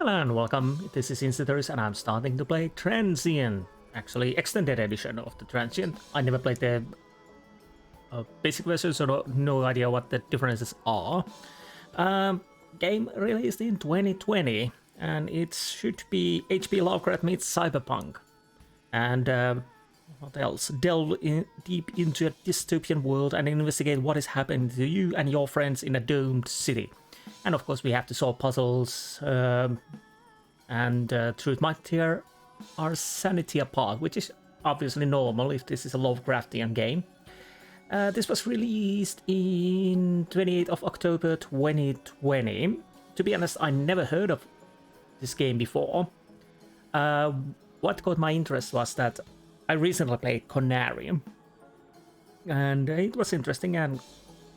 Hello and welcome, this is Insti and I'm starting to play Transient. Actually, extended edition of the Transient. I never played the basic version, so no idea what the differences are. Game released in 2020, and it should be HP Lovecraft meets cyberpunk. And what else? Delve deep into a dystopian world and investigate what is happening to you and your friends in a doomed city. And of course we have to solve puzzles, and truth might tear our sanity apart, which is obviously normal if this is a Lovecraftian game. This was released in 28th of October 2020. To be honest, I never heard of this game before. What caught my interest was that I recently played Conarium, and it was interesting and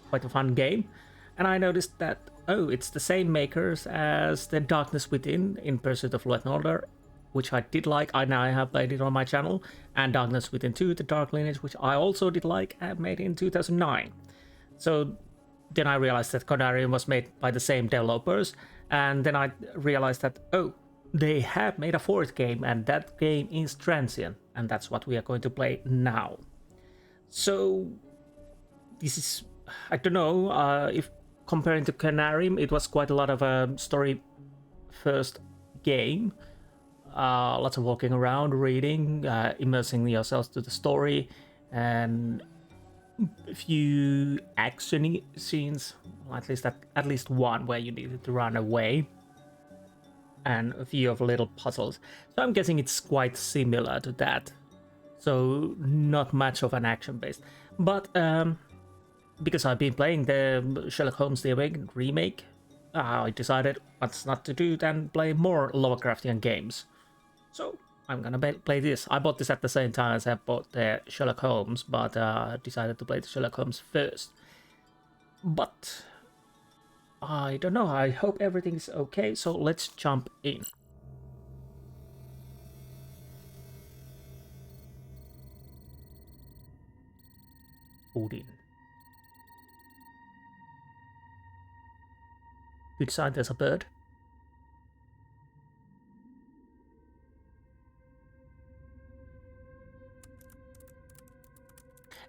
quite a fun game. And I noticed that, oh, it's the same makers as The Darkness Within in Pursuit of Law & Order, which I did like. I now have played it on my channel, and Darkness Within 2, The Dark Lineage, which I also did like, and made in 2009. So then I realized that Conarium was made by the same developers, and then I realized that, oh, they have made a fourth game, and that game is Transient, and that's what we are going to play now. So this is, I don't know, if comparing to Conarium, it was quite a lot of a story first game. Lots of walking around, reading, immersing yourselves to the story, and a few action scenes, at least one where you needed to run away, and a few of little puzzles. So I'm guessing it's quite similar to that. So not much of an action based, but because I've been playing the Sherlock Holmes The Awakened remake, I decided what's not to do than play more Lovecraftian games. So I'm gonna play this. I bought this at the same time as I bought the Sherlock Holmes, but decided to play the Sherlock Holmes first. But I don't know, I hope everything's okay, so let's jump in. ODIN. Good sign there's a bird.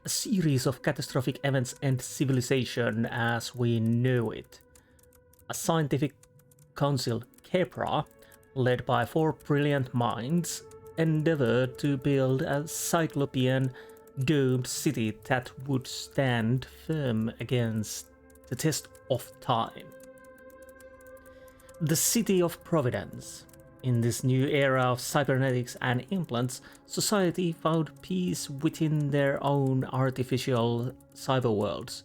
A series of catastrophic events end civilization as we know it. A scientific council, Kepra, led by 4 brilliant minds, endeavored to build a cyclopean domed city that would stand firm against the test of time. The City of Providence. In this new era of cybernetics and implants, society found peace within their own artificial cyberworlds,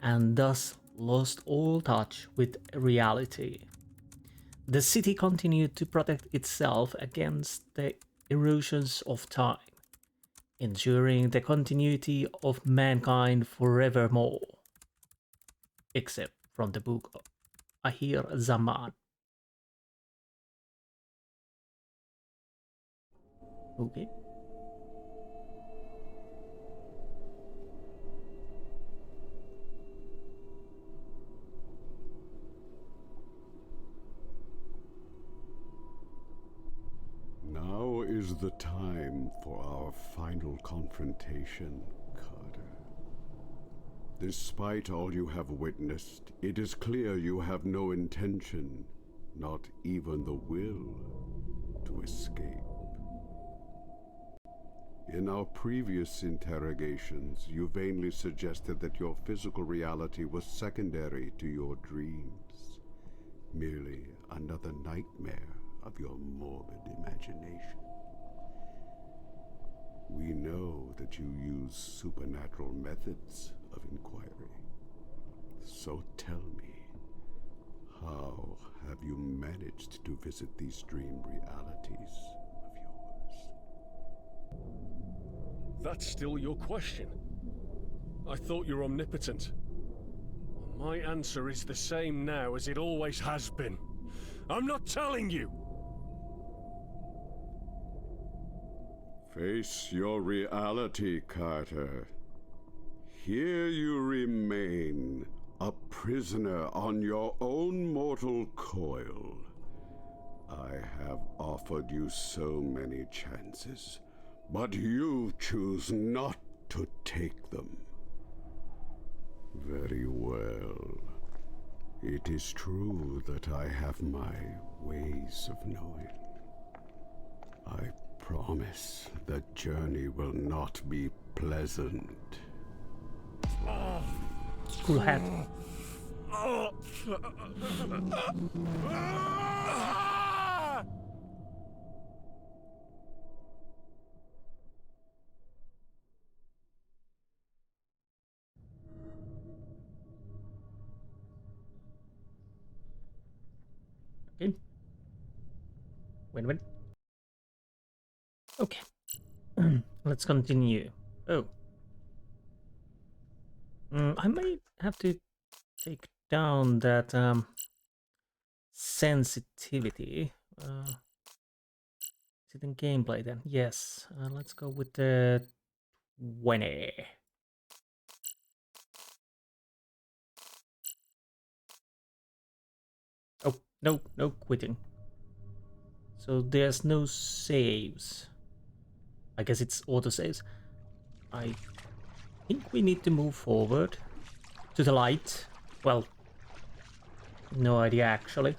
and thus lost all touch with reality. The city continued to protect itself against the erosions of time, ensuring the continuity of mankind forevermore. Except from the book of Ahir Zaman. Okay. Now is the time for our final confrontation, Carter. Despite all you have witnessed, it is clear you have no intention, not even the will, to escape. In our previous interrogations, you vainly suggested that your physical reality was secondary to your dreams, merely another nightmare of your morbid imagination. We know that you use supernatural methods of inquiry. So tell me, how have you managed to visit these dream realities of yours? That's still your question? I thought you were omnipotent. Well, my answer is the same now as it always has been. I'm not telling you! Face your reality, Carter. Here you remain, a prisoner on your own mortal coil. I have offered you so many chances, but you choose not to take them. Very well. It is true that I have my ways of knowing. I promise the journey will not be pleasant. Cool hat. Okay. Win-win. Okay. Let's continue. Oh. I may have to take down that sensitivity. Is it in gameplay then? Yes. Let's go with the 20. Oh, no, no quitting. So there's no saves. I guess it's autosaves. I think we need to move forward to the light. Well, no idea actually.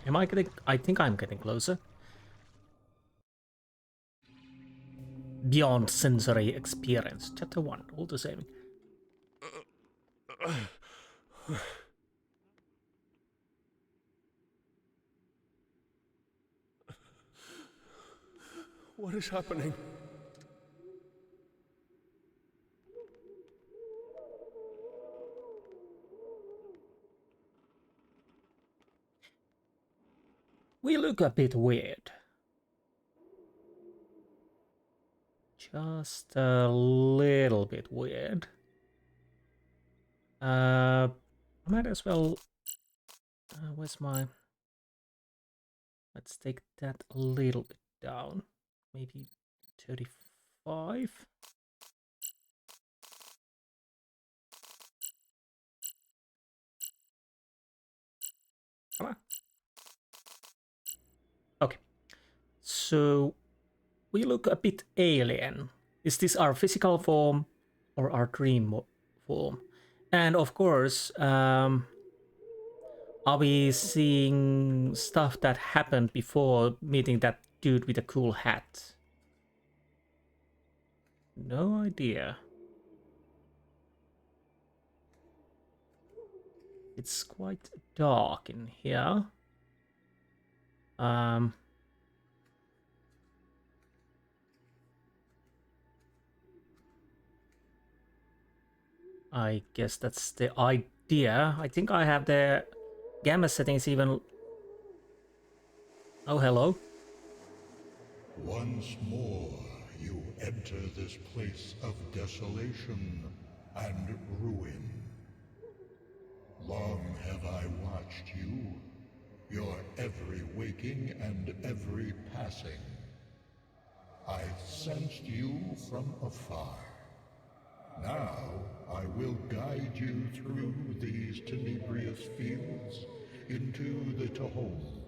Am I getting... I think I'm getting closer. Beyond sensory experience. Chapter 1, auto-saving. What is happening? We look a bit weird. Just a little bit weird. Might as well... where's my... Let's take that a little bit down. Maybe 35? Come on. Okay. So, we look a bit alien. Is this our physical form or our dream form? And of course, are we seeing stuff that happened before meeting that dude with a cool hat? No idea. It's quite dark in here. I guess that's the idea. I think I have the gamma settings even... Oh, hello. Once more you enter this place of desolation and ruin. Long have I watched you, your every waking and every passing. I sensed you from afar. Now I will guide you through these tenebrious fields into the Tahom.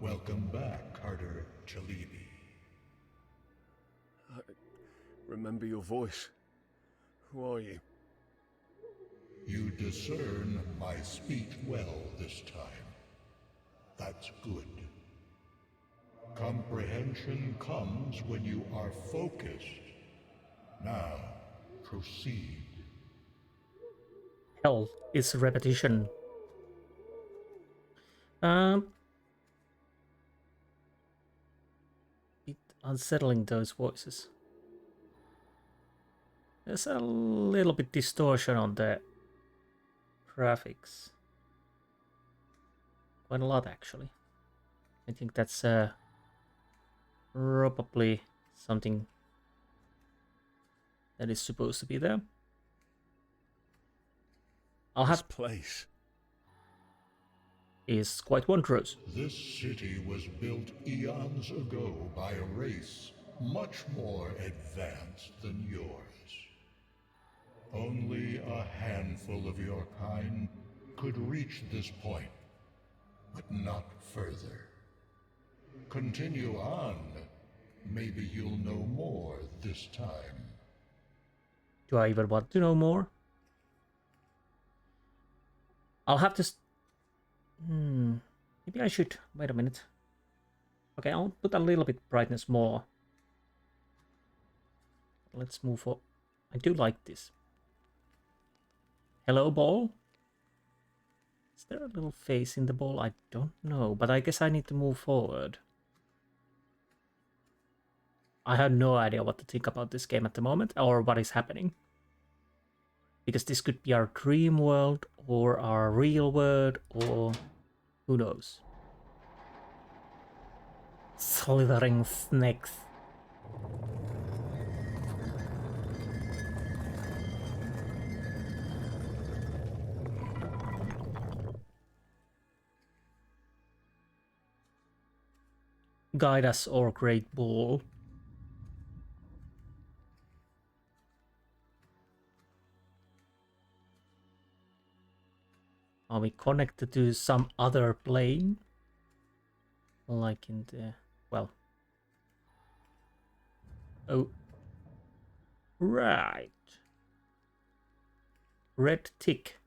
Welcome back, Carter Chalibi. I remember your voice. Who are you? You discern my speech well this time. That's good. Comprehension comes when you are focused. Now, proceed. Hell is repetition. Bit unsettling, those voices. There's a little bit distortion on the graphics. Quite a lot, actually. I think that's probably something that is supposed to be there. I'll have... This place is quite wondrous. This city was built eons ago by a race much more advanced than yours. Only a handful of your kind could reach this point, but not further. Continue on. Maybe you'll know more this time. Do I even want to know more? I'll have to... Maybe I should... Wait a minute. Okay, I'll put a little bit brightness more. Let's move on. I do like this. Hello, ball? Is there a little face in the ball? I don't know, but I guess I need to move forward. I have no idea what to think about this game at the moment, or what is happening. Because this could be our dream world, or our real world, or who knows. Slithering snakes. Guide us, or great bull. Are we connected to some other plane? Like in the... well... oh... right... red tick.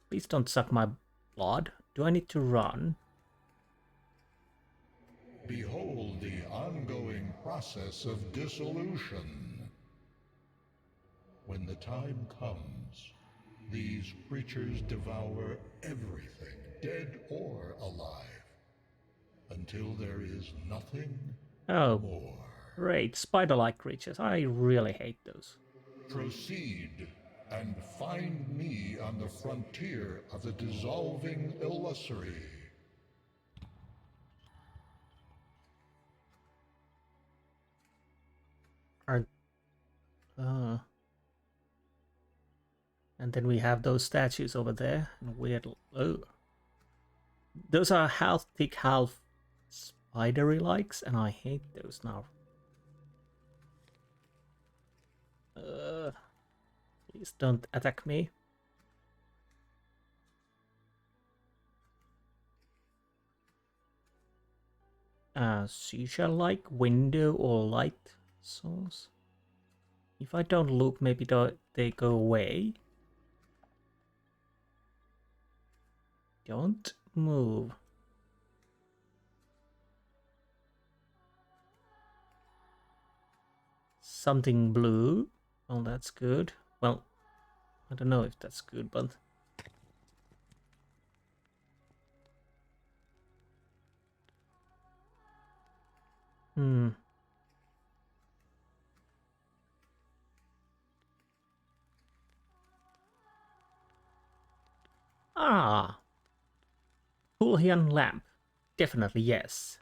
Please don't suck my blood. Do I need to run? Behold the ongoing process of dissolution. When the time comes, these creatures devour everything, dead or alive, until there is nothing more. Great, spider-like creatures. I really hate those. Proceed and find me on the frontier of the dissolving illusory. And then we have those statues over there. And weird... oh. Those are half thick, half spidery likes, and I hate those now. Please don't attack me. Seashell-like window or light source. If I don't look, maybe they go away. Don't move. Something blue. Well, that's good. Well, I don't know if that's good, but... Ah! Fulhian lamp. Definitely yes.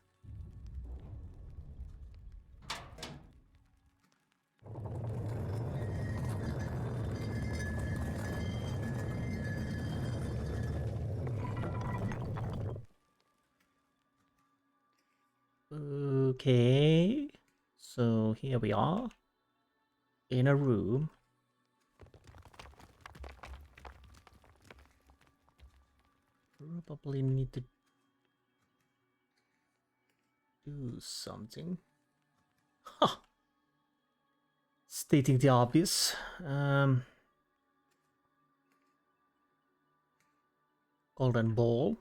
Okay, so here we are in a room. Probably need to do something. Ha! Stating the obvious. Golden ball.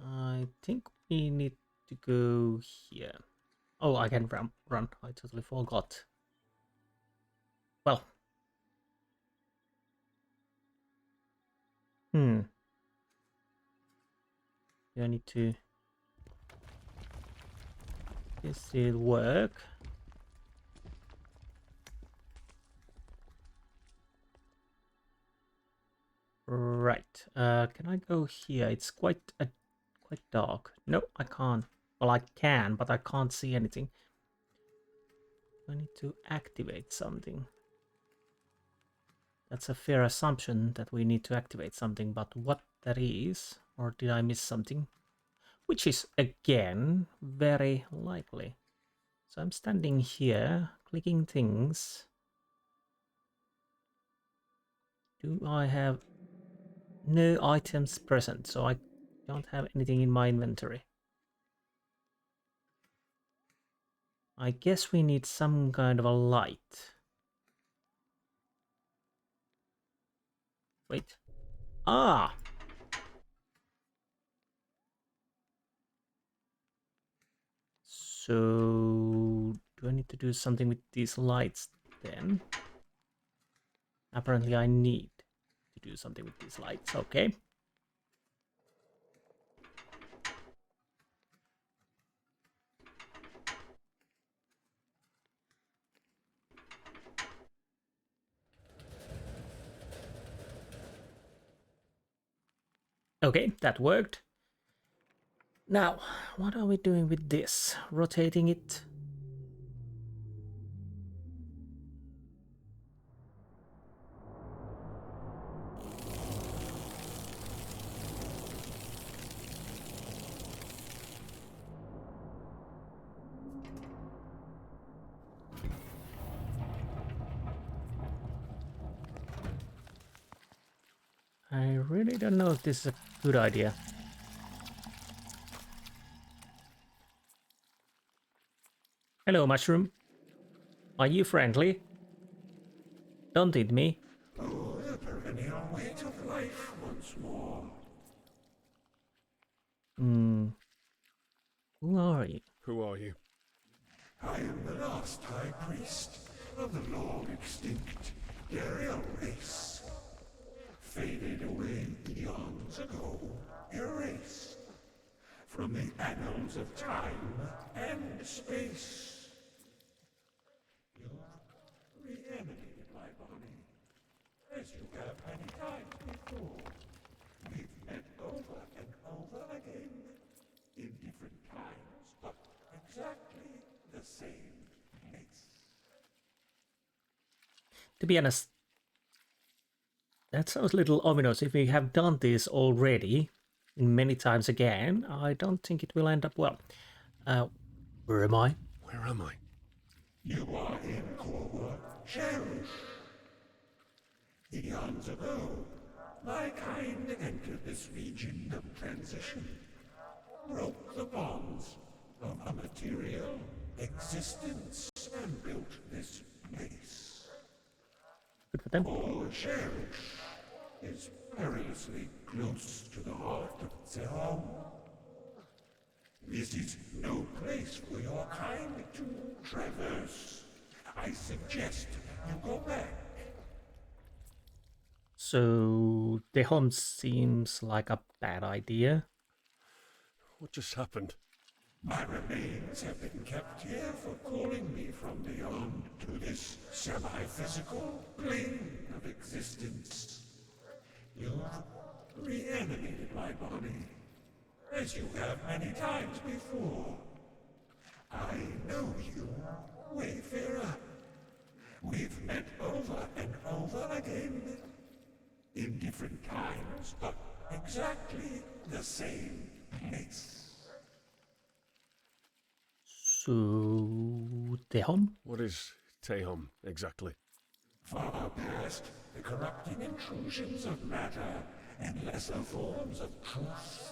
I think we need to go here. Oh, I can run. I totally forgot. Well. Do I need to... This will work. Right. Can I go here? It's quite dark. No, I can't. Well, I can, but I can't see anything. I need to activate something. That's a fair assumption that we need to activate something, but what that is, or did I miss something? Which is, again, very likely. So I'm standing here, clicking things. Do I have no items present? So I don't have anything in my inventory. I guess we need some kind of a light. Wait. Ah! So, do I need to do something with these lights then? Apparently I need to do something with these lights, okay. Okay, that worked. Now, what are we doing with this? Rotating it? I really don't know if this is a good idea. Hello, mushroom. Are you friendly? Don't eat me. Oh, the perennial weight of life once more. Who are you? Who are you? I am the last high priest of the long extinct Ariel race. Faded away eons ago, erased from the annals of time and space. You reanimated my body, as you have many times before. We've met over and over again, in different times, but exactly the same place. To be honest, that sounds a little ominous. If we have done this already many times again, I don't think it will end up well. Where am I? Where am I? You are in Korwa Cherish. Eons ago, my kind entered this region of transition, broke the bonds of a material existence, and built this place. Good for them. Korwa Cherish is perilously close to the heart of Zehom. This is no place for your kind to traverse. I suggest you go back. So, the home seems like a bad idea. What just happened? My remains have been kept here for calling me from beyond to this semi-physical plane of existence. You've reanimated my body, as you have many times before. I know you, Wayfarer. We've met over and over again, in different times, but exactly the same place. So, the home? What is Tehom exactly? Far past the corrupting intrusions of matter and lesser forms of truth,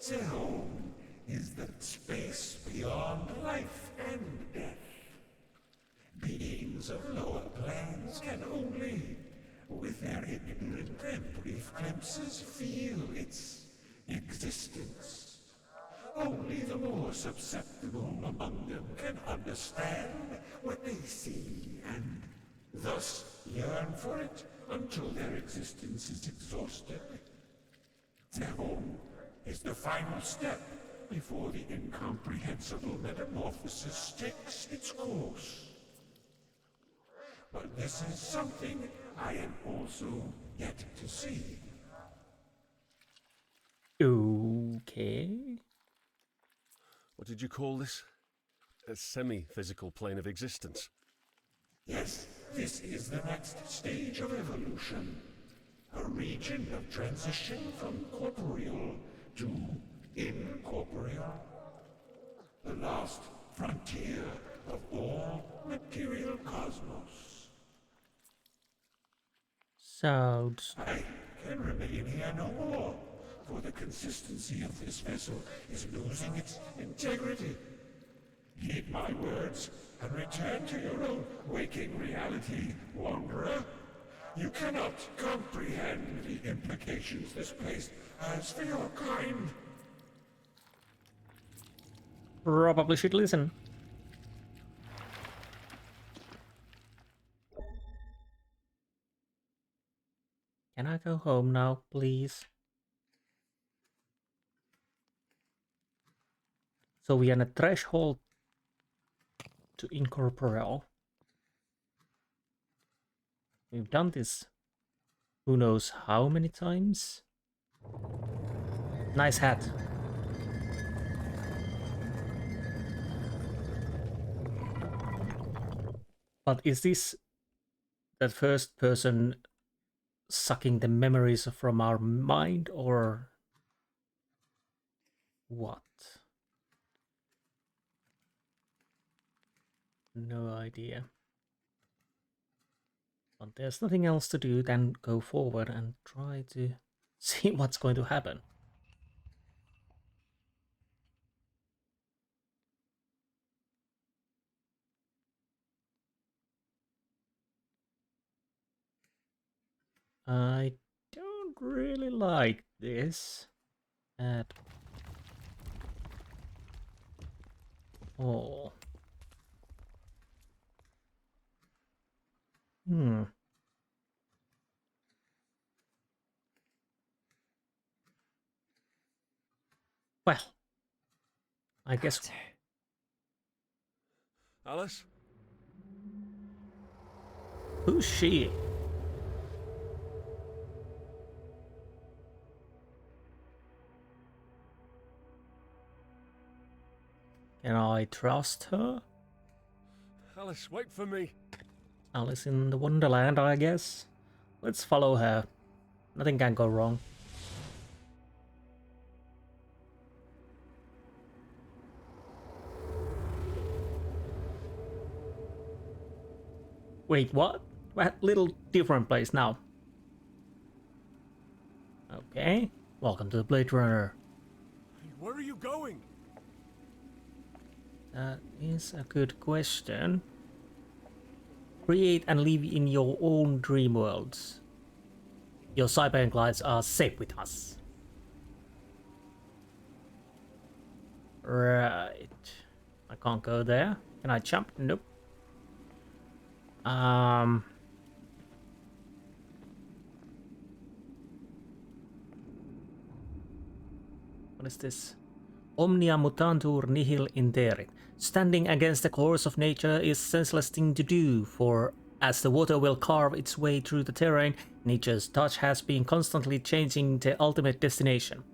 Zehom is the space beyond life and death. Beings of lower planes can only, with their ignorant and brief glimpses, feel its existence. Only the more susceptible among them can understand what they see and thus yearn for it until their existence is exhausted. Zehom is the final step before the incomprehensible metamorphosis takes its course. But this is something I am also yet to see. Okay. What did you call this? A semi-physical plane of existence. Yes, this is the next stage of evolution. A region of transition from corporeal to incorporeal. The last frontier of all material cosmos. Sounds. I can remain here no more, for the consistency of this vessel is losing its integrity. Heed my words and return to your own waking reality, wanderer. You cannot comprehend the implications this place has for your kind. Probably should listen. Can I go home now, please? So we are on a threshold to incorporeal. We've done this who knows how many times. Nice hat. But is this that first person sucking the memories from our mind or what? No idea. But there's nothing else to do than go forward and try to see what's going to happen. I don't really like this at all. Well, I guess. Alice? Who's she? Can I trust her? Alice, wait for me. Alice in the Wonderland, I guess. Let's follow her. Nothing can go wrong. Wait, what? What little different place now? Okay. Welcome to the Blade Runner. Where are you going? That is a good question. Create and live in your own dream worlds. Your cyberpunk lives are safe with us. Right. I can't go there. Can I jump? Nope. What is this? Omnia mutantur nihil interit. Standing against the course of nature is senseless thing to do, for as the water will carve its way through the terrain, nature's touch has been constantly changing the ultimate destination.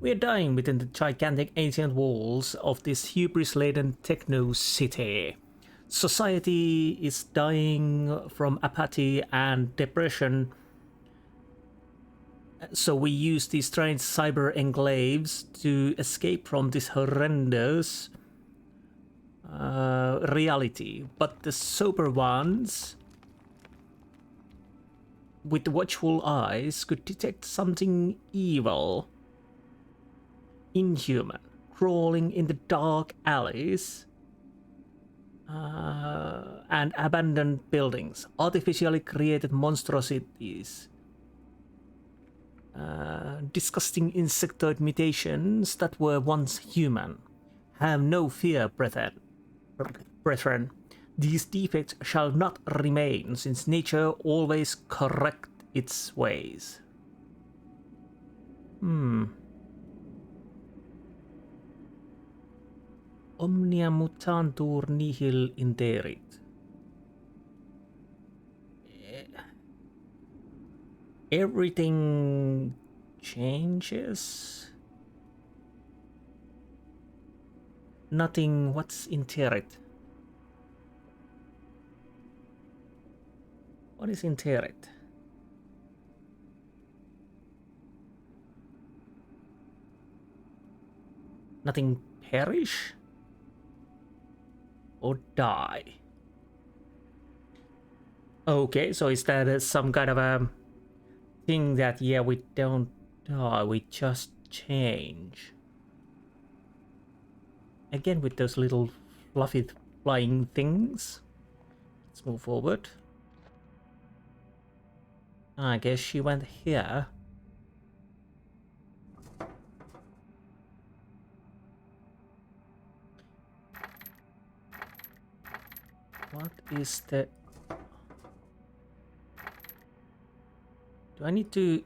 We are dying within the gigantic ancient walls of this hubris-laden techno-city. Society is dying from apathy and depression, so we use these strange cyber enclaves to escape from this horrendous reality. But the sober ones with watchful eyes could detect something evil, inhuman, crawling in the dark alleys and abandoned buildings, artificially created monstrosities, disgusting insectoid mutations that were once human. Have no fear, brethren. These defects shall not remain, since nature always corrects its ways. Omnia mutantur nihil interit. Everything changes. Nothing. What's interit? What is interit? Nothing perish? or die. Okay, so is that some kind of a thing that, yeah, we don't die, we just change? Again with those little fluffy flying things. Let's move forward. I guess she went here. What is the... Do I need to...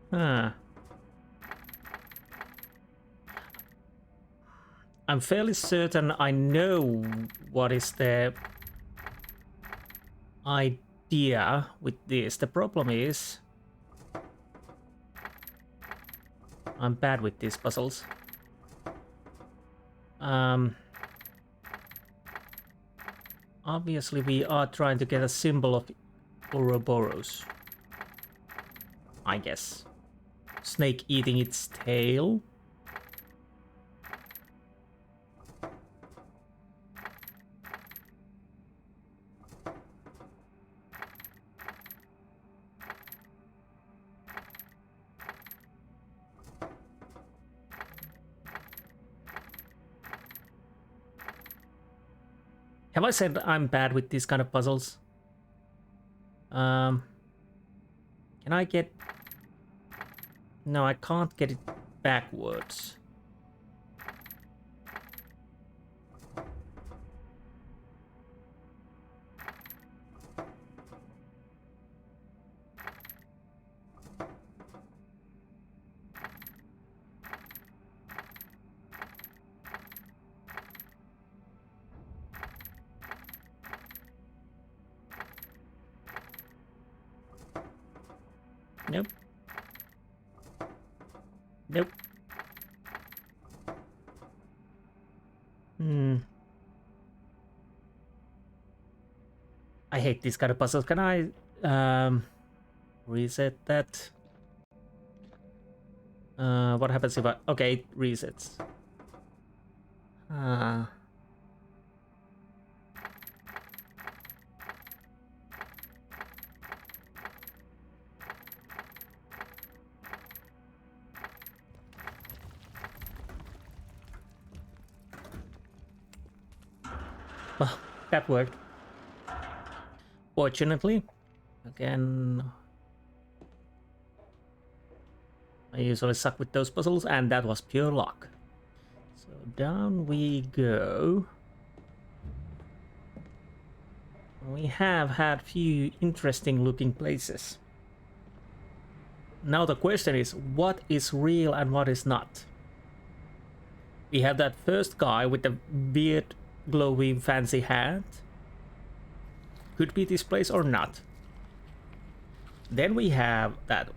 Huh. I'm fairly certain I know what is the idea with this. The problem is I'm bad with these puzzles. Obviously we are trying to get a symbol of Ouroboros, I guess. Snake eating its tail. Have I said I'm bad with these kind of puzzles? Can I get... No, I can't get it backwards. Nope. Nope. I hate these kind of puzzles. Can I reset that? What happens if I... Okay, it resets. Well, that worked. Fortunately, again, I usually suck with those puzzles, and that was pure luck. So down we go. We have had few interesting looking places. Now the question is, what is real and what is not? We have that first guy with the weird glowing fancy hat. Could be this place or not. Then we have that...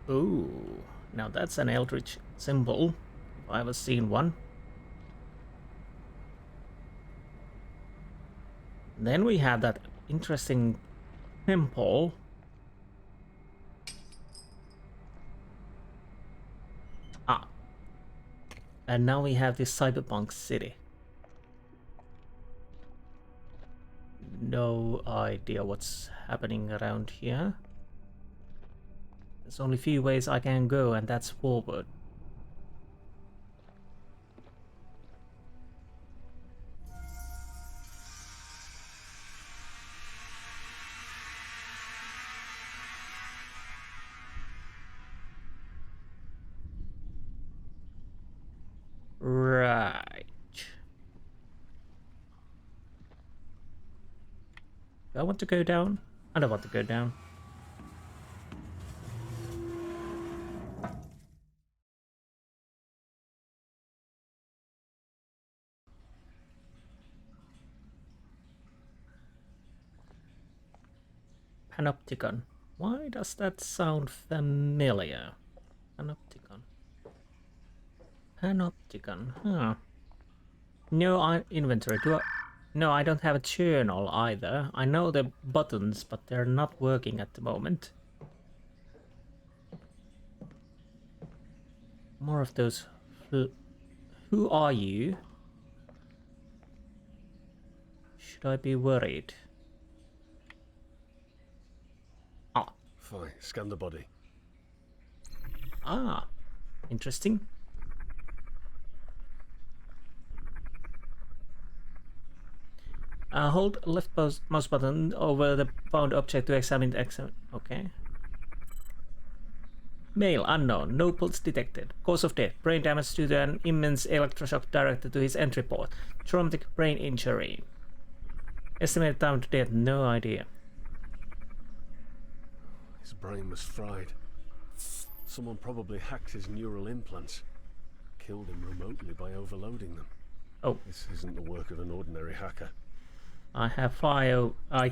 Ooh, now that's an eldritch symbol, if I've ever seen one. Then we have that interesting temple. Ah. And now we have this cyberpunk city. No idea what's happening around here. There's only a few ways I can go, and that's forward. Right. Do I want to go down? I don't want to go down. Panopticon. Why does that sound familiar? Panopticon. Panopticon, huh. No inventory. No, I don't have a journal either. I know the buttons, but they're not working at the moment. More of those. Who are you? Should I be worried? Ah. Fine, scan the body. Ah. Interesting. Hold left mouse button over the found object to examine the Okay. Male unknown, no pulse detected. Cause of death, brain damage due to an immense electroshock directed to his entry port. Traumatic brain injury. Estimated time to death, no idea. His brain was fried. Someone probably hacked his neural implants. Killed him remotely by overloading them. Oh. This isn't the work of an ordinary hacker. I have file. Okay.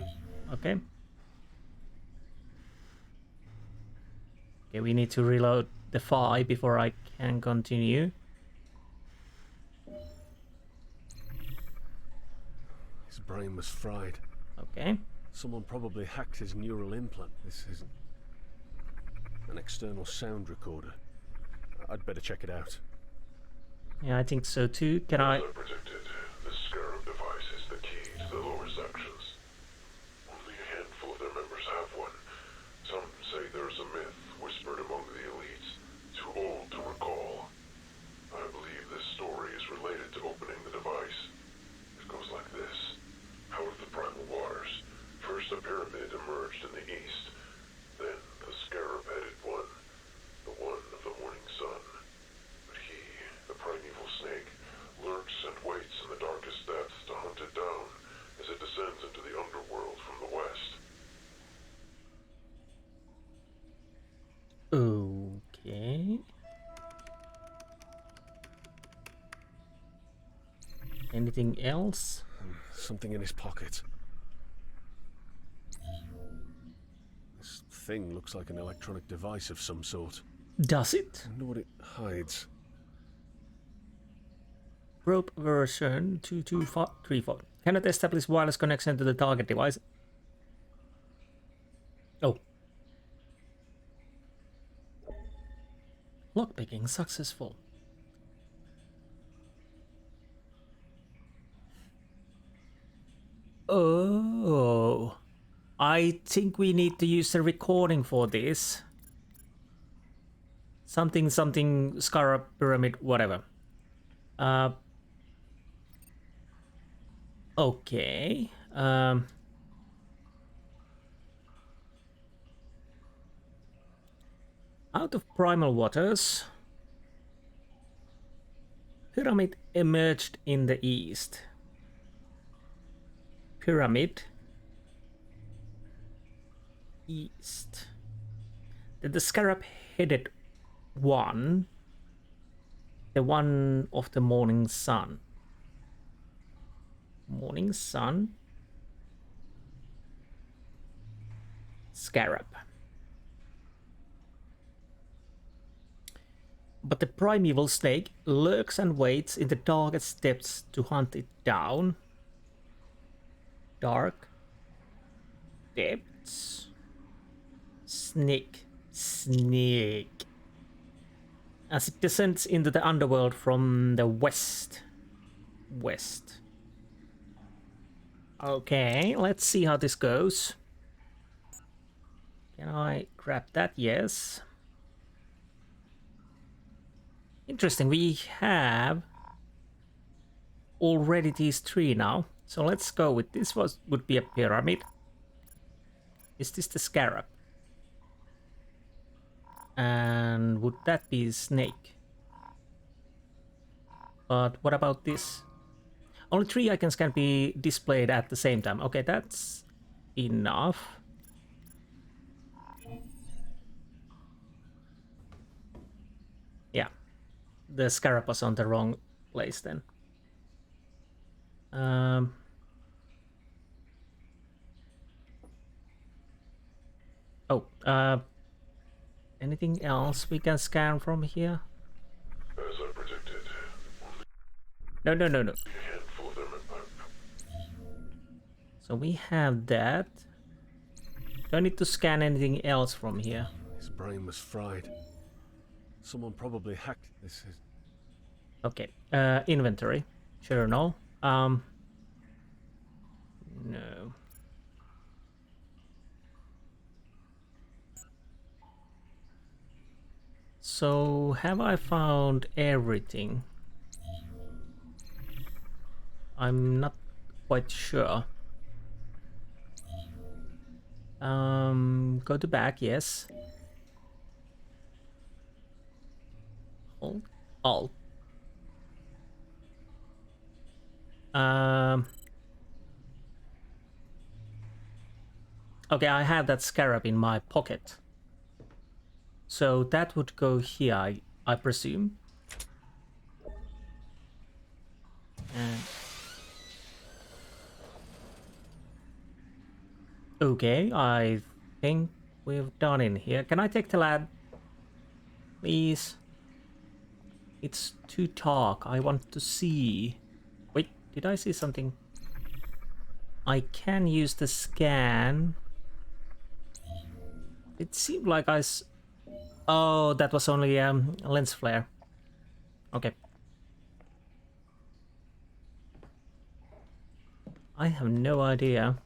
Okay, we need to reload the file before I can continue. His brain was fried. Okay. Someone probably hacked his neural implant. This isn't an external sound recorder. I'd better check it out. Yeah, I think so too. Can I? As I predicted, this Scarab device is the key to the lower sections. Only a handful of their members have one. Some say there's a myth whispered among the elites, too old to recall. I believe this story is related to opening the device. It goes like this. Out of the primal waters, first a pyramid emerged in the east. Then the scarab-headed one, the one of the morning sun. But he, the primeval snake, lurks and waits in the darkest depths to hunt it down as it descends into the underworld from the west. Okay. Anything else? Something in his pocket. This thing looks like an electronic device of some sort. Does it? I wonder what it hides. Probe version 22534. Cannot establish wireless connection to the target device. Oh. Lockpicking successful. Oh. I think we need to use the recording for this. Something Scarab pyramid, whatever. Okay. Out of primal waters, pyramid emerged in the east. Pyramid east. Then the scarab-headed one, the one of the morning sun. Morning sun. Scarab. But the primeval snake lurks and waits in the darkest depths to hunt it down. Dark depths. Snake. As it descends into the underworld from the west. Okay, let's see how this goes. Can I grab that? Yes. Interesting, we have already these three now. So let's go with this. Would be a pyramid. Is this the scarab? And would that be a snake? But what about this? Only 3 icons can be displayed at the same time. Okay, that's enough. Yeah, the scarab was on the wrong place then. Anything else we can scan from here? As I predicted, No. A handful of them. So we have that. Do I need to scan anything else from here? His brain was fried. Someone probably hacked this. Okay. Inventory. Journal. No. So have I found everything? I'm not quite sure. Go to back, yes. Hold. Alt. Okay, I have that scarab in my pocket. So that would go here, I presume. Okay, I think we've done in here. Can I take the lad? Please. It's too dark. I want to see. Wait, did I see something? I can use the scan. It seemed like Oh, that was only a lens flare. Okay. I have no idea.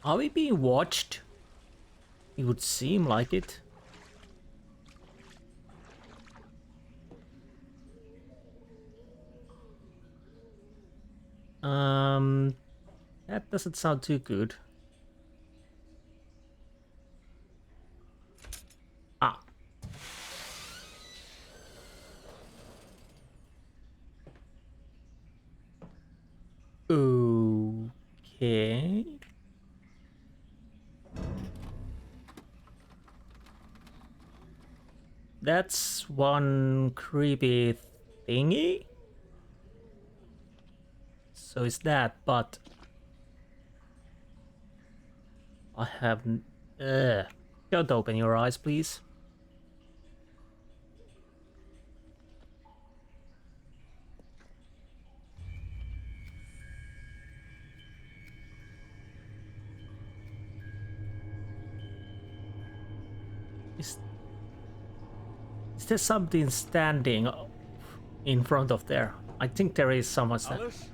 Are we being watched? It would seem like it. That doesn't sound too good. Ah. Okay. That's one creepy thingy. So is that, but I have. Don't open your eyes, please. Is there something standing in front of there? I think there is someone standing. Alice?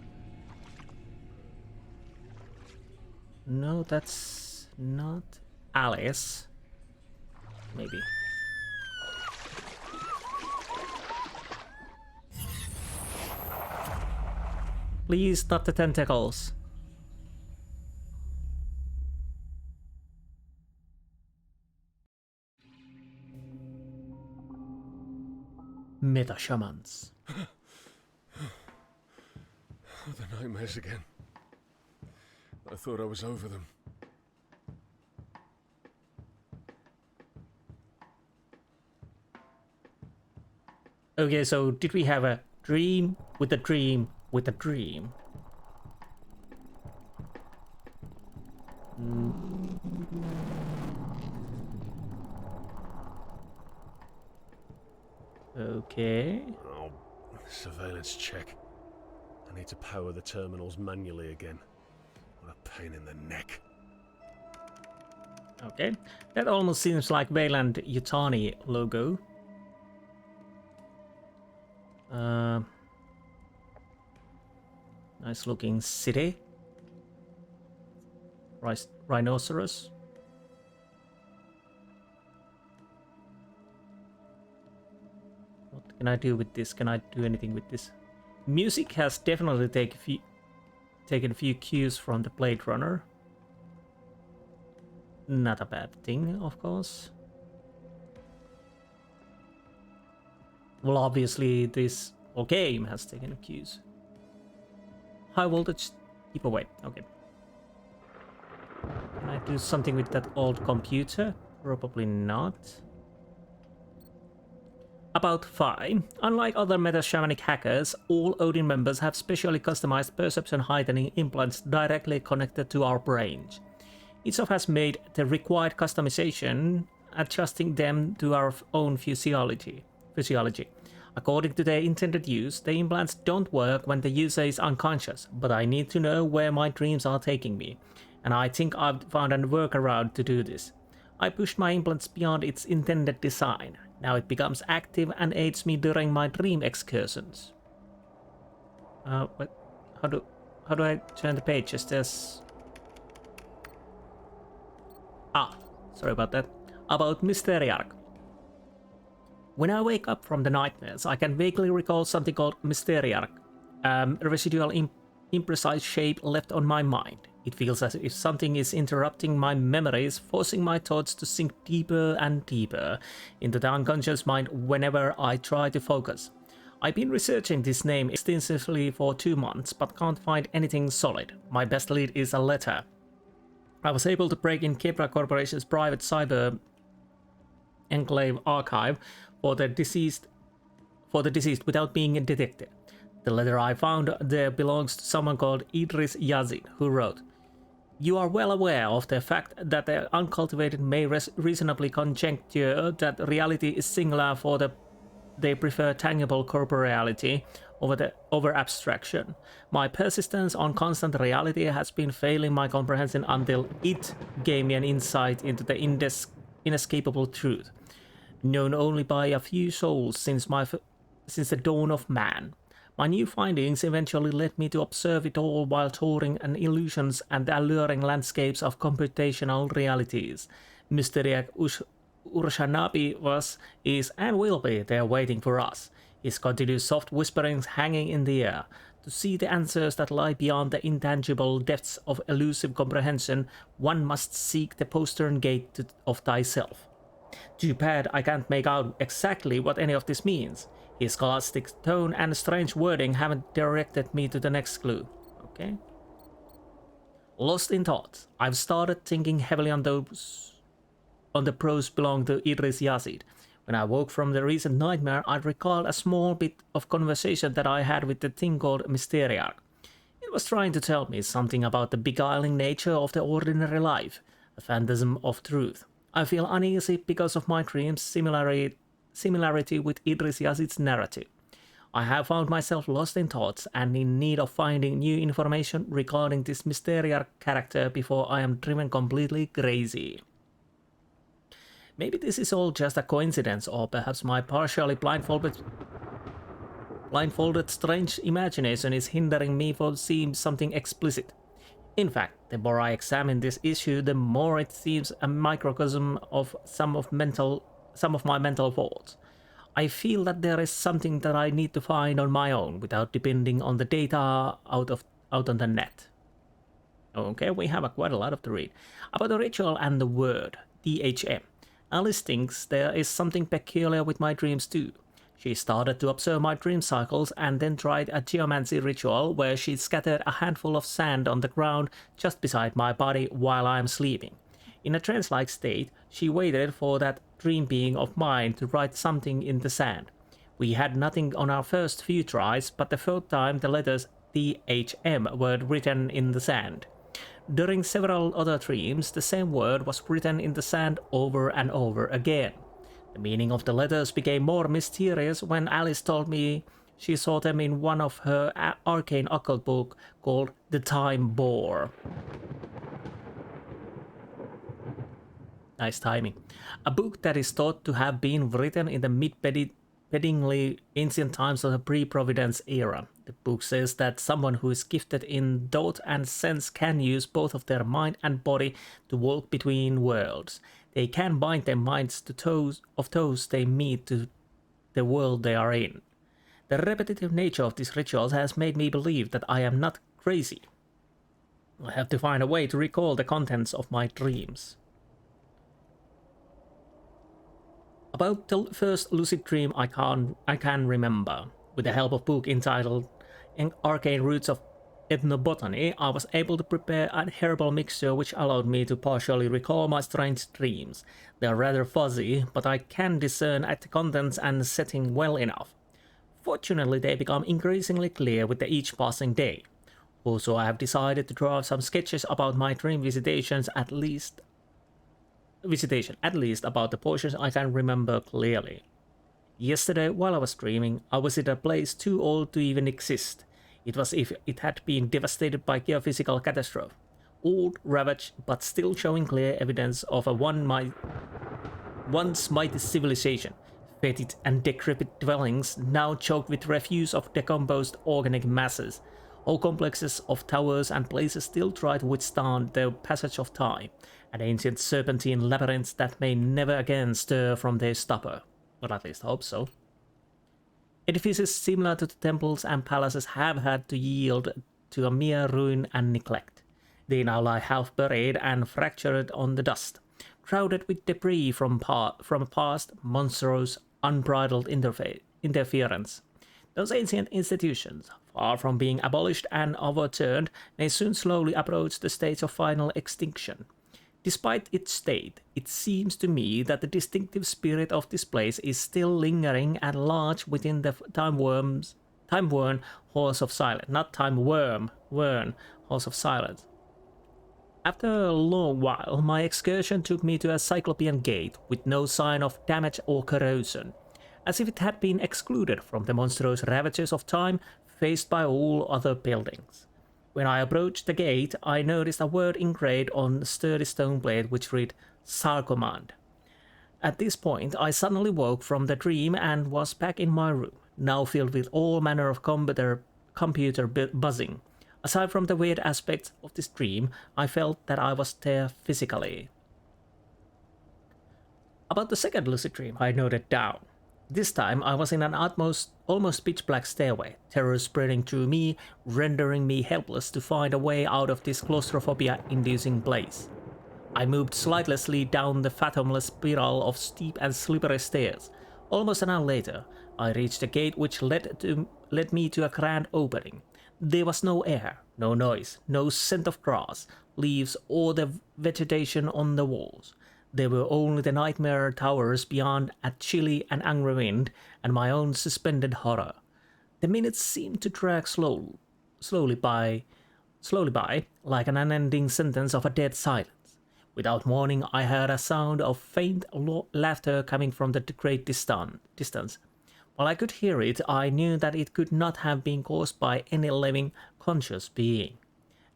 No, that's not Alice. Maybe. Please, not the tentacles. Meta shamans. The nightmares again. I thought I was over them. Okay, so did we have a dream with a dream with a dream? Okay. Oh, surveillance check. I need to power the terminals manually again. What a pain in the neck. Okay. That almost seems like Wayland Yutani logo. Nice looking city. Rhinoceros. What can I do with this? Can I do anything with this? Music has definitely taken a few cues from the Blade Runner. Not a bad thing, of course. Well, obviously, this whole game has taken cues. High voltage, keep away. Okay. Can I do something with that old computer? Probably not. About fine. Unlike other meta-shamanic hackers, all ODIN members have specially customized perception heightening implants directly connected to our brains. Each of us made the required customization, adjusting them to our own physiology. According to their intended use, the implants don't work when the user is unconscious, but I need to know where my dreams are taking me, and I think I've found a workaround to do this. I pushed my implants beyond its intended design. Now it becomes active and aids me during my dream excursions. But how do I turn the pages? There's... sorry about that. About Mysteriarch. When I wake up from the nightmares, I can vaguely recall something called Mysteriarch, a residual imprecise shape left on my mind. It feels as if something is interrupting my memories, forcing my thoughts to sink deeper and deeper into the unconscious mind whenever I try to focus. I've been researching this name extensively for 2 months, but can't find anything solid. My best lead is a letter. I was able to break in Kebra Corporation's private cyber enclave archive for the deceased without being detected. The letter I found there belongs to someone called Idris Yazid, who wrote, "You are well aware of the fact that the uncultivated may reasonably conjecture that reality is singular, for they prefer tangible corporeality over abstraction. My persistence on constant reality has been failing my comprehension until it gave me an insight into the inescapable truth, known only by a few souls since the dawn of man. My new findings eventually led me to observe it all while touring an illusions and the alluring landscapes of computational realities. Mysteriac Urshanabi is, and will be there waiting for us, his continuous soft whisperings hanging in the air. To see the answers that lie beyond the intangible depths of elusive comprehension, one must seek the postern gate of thyself. Too bad I can't make out exactly what any of this means. His scholastic tone and strange wording haven't directed me to the next clue." Okay. Lost in thought, I've started thinking heavily on the prose belonging to Idris Yazid. When I woke from the recent nightmare, I recalled a small bit of conversation that I had with the thing called Mysteriarch. It was trying to tell me something about the beguiling nature of the ordinary life, a phantasm of truth. I feel uneasy because of my dream's similarity with Idris Yazid's narrative. I have found myself lost in thoughts and in need of finding new information regarding this Mysteriarch character before I am driven completely crazy. Maybe this is all just a coincidence, or perhaps my partially blindfolded strange imagination is hindering me from seeing something explicit. In fact, the more I examine this issue, the more it seems a microcosm of some of my mental faults. I feel that there is something that I need to find on my own without depending on the data out on the net. Okay, we have quite a lot to read. About the ritual and the word, DHM. Alice thinks there is something peculiar with my dreams too. She started to observe my dream cycles and then tried a geomancy ritual where she scattered a handful of sand on the ground just beside my body while I am sleeping. In a trance-like state, she waited for that dream being of mine to write something in the sand. We had nothing on our first few tries, but the third time the letters DHM were written in the sand. During several other dreams, the same word was written in the sand over and over again. The meaning of the letters became more mysterious when Alice told me she saw them in one of her arcane occult book called The Time Bore. Nice timing. A book that is thought to have been written in the mid-peddingly ancient times of the pre-Providence era. The book says that someone who is gifted in thought and sense can use both of their mind and body to walk between worlds. They can bind their minds to those they meet to the world they are in. The repetitive nature of these rituals has made me believe that I am not crazy. I have to find a way to recall the contents of my dreams. About the first lucid dream I can remember. With the help of a book entitled Arcane Roots of Ethnobotany, I was able to prepare a herbal mixture which allowed me to partially recall my strange dreams. They are rather fuzzy, but I can discern at the contents and the setting well enough. Fortunately, they become increasingly clear with each passing day. Also, I have decided to draw some sketches about my dream visitations, at least about the portions I can remember clearly. Yesterday, while I was dreaming, I was in a place too old to even exist. It was as if it had been devastated by geophysical catastrophe. Old, ravaged, but still showing clear evidence of a once mighty civilization. Fetid and decrepit dwellings now choked with refuse of decomposed organic masses. Whole complexes of towers and places still try to withstand the passage of time, and ancient serpentine labyrinths that may never again stir from their stupor. Or at least hope so. Edifices similar to the temples and palaces have had to yield to a mere ruin and neglect. They now lie half buried and fractured on the dust, crowded with debris from a past monstrous, unbridled interference. Those ancient institutions, far from being abolished and overturned, may soon slowly approach the stage of final extinction. Despite its state, it seems to me that the distinctive spirit of this place is still lingering at large within the time-worn halls of silence. Not time-worn halls of silence. After a long while, my excursion took me to a cyclopean gate with no sign of damage or corrosion, as if it had been excluded from the monstrous ravages of time faced by all other buildings. When I approached the gate, I noticed a word engraved on a sturdy stone plate which read Sarcommand. At this point, I suddenly woke from the dream and was back in my room, now filled with all manner of computer buzzing. Aside from the weird aspects of this dream, I felt that I was there physically. About the second lucid dream, I noted down. This time I was in an almost pitch-black stairway, terror spreading through me, rendering me helpless to find a way out of this claustrophobia-inducing place. I moved slightlessly down the fathomless spiral of steep and slippery stairs. Almost an hour later, I reached a gate which led me to a grand opening. There was no air, no noise, no scent of grass, leaves, or the vegetation on the walls. There were only the nightmare towers beyond, a chilly and angry wind, and my own suspended horror. The minutes seemed to drag slowly by, like an unending sentence of a dead silence. Without warning, I heard a sound of faint laughter coming from the great distance. While I could hear it, I knew that it could not have been caused by any living, conscious being.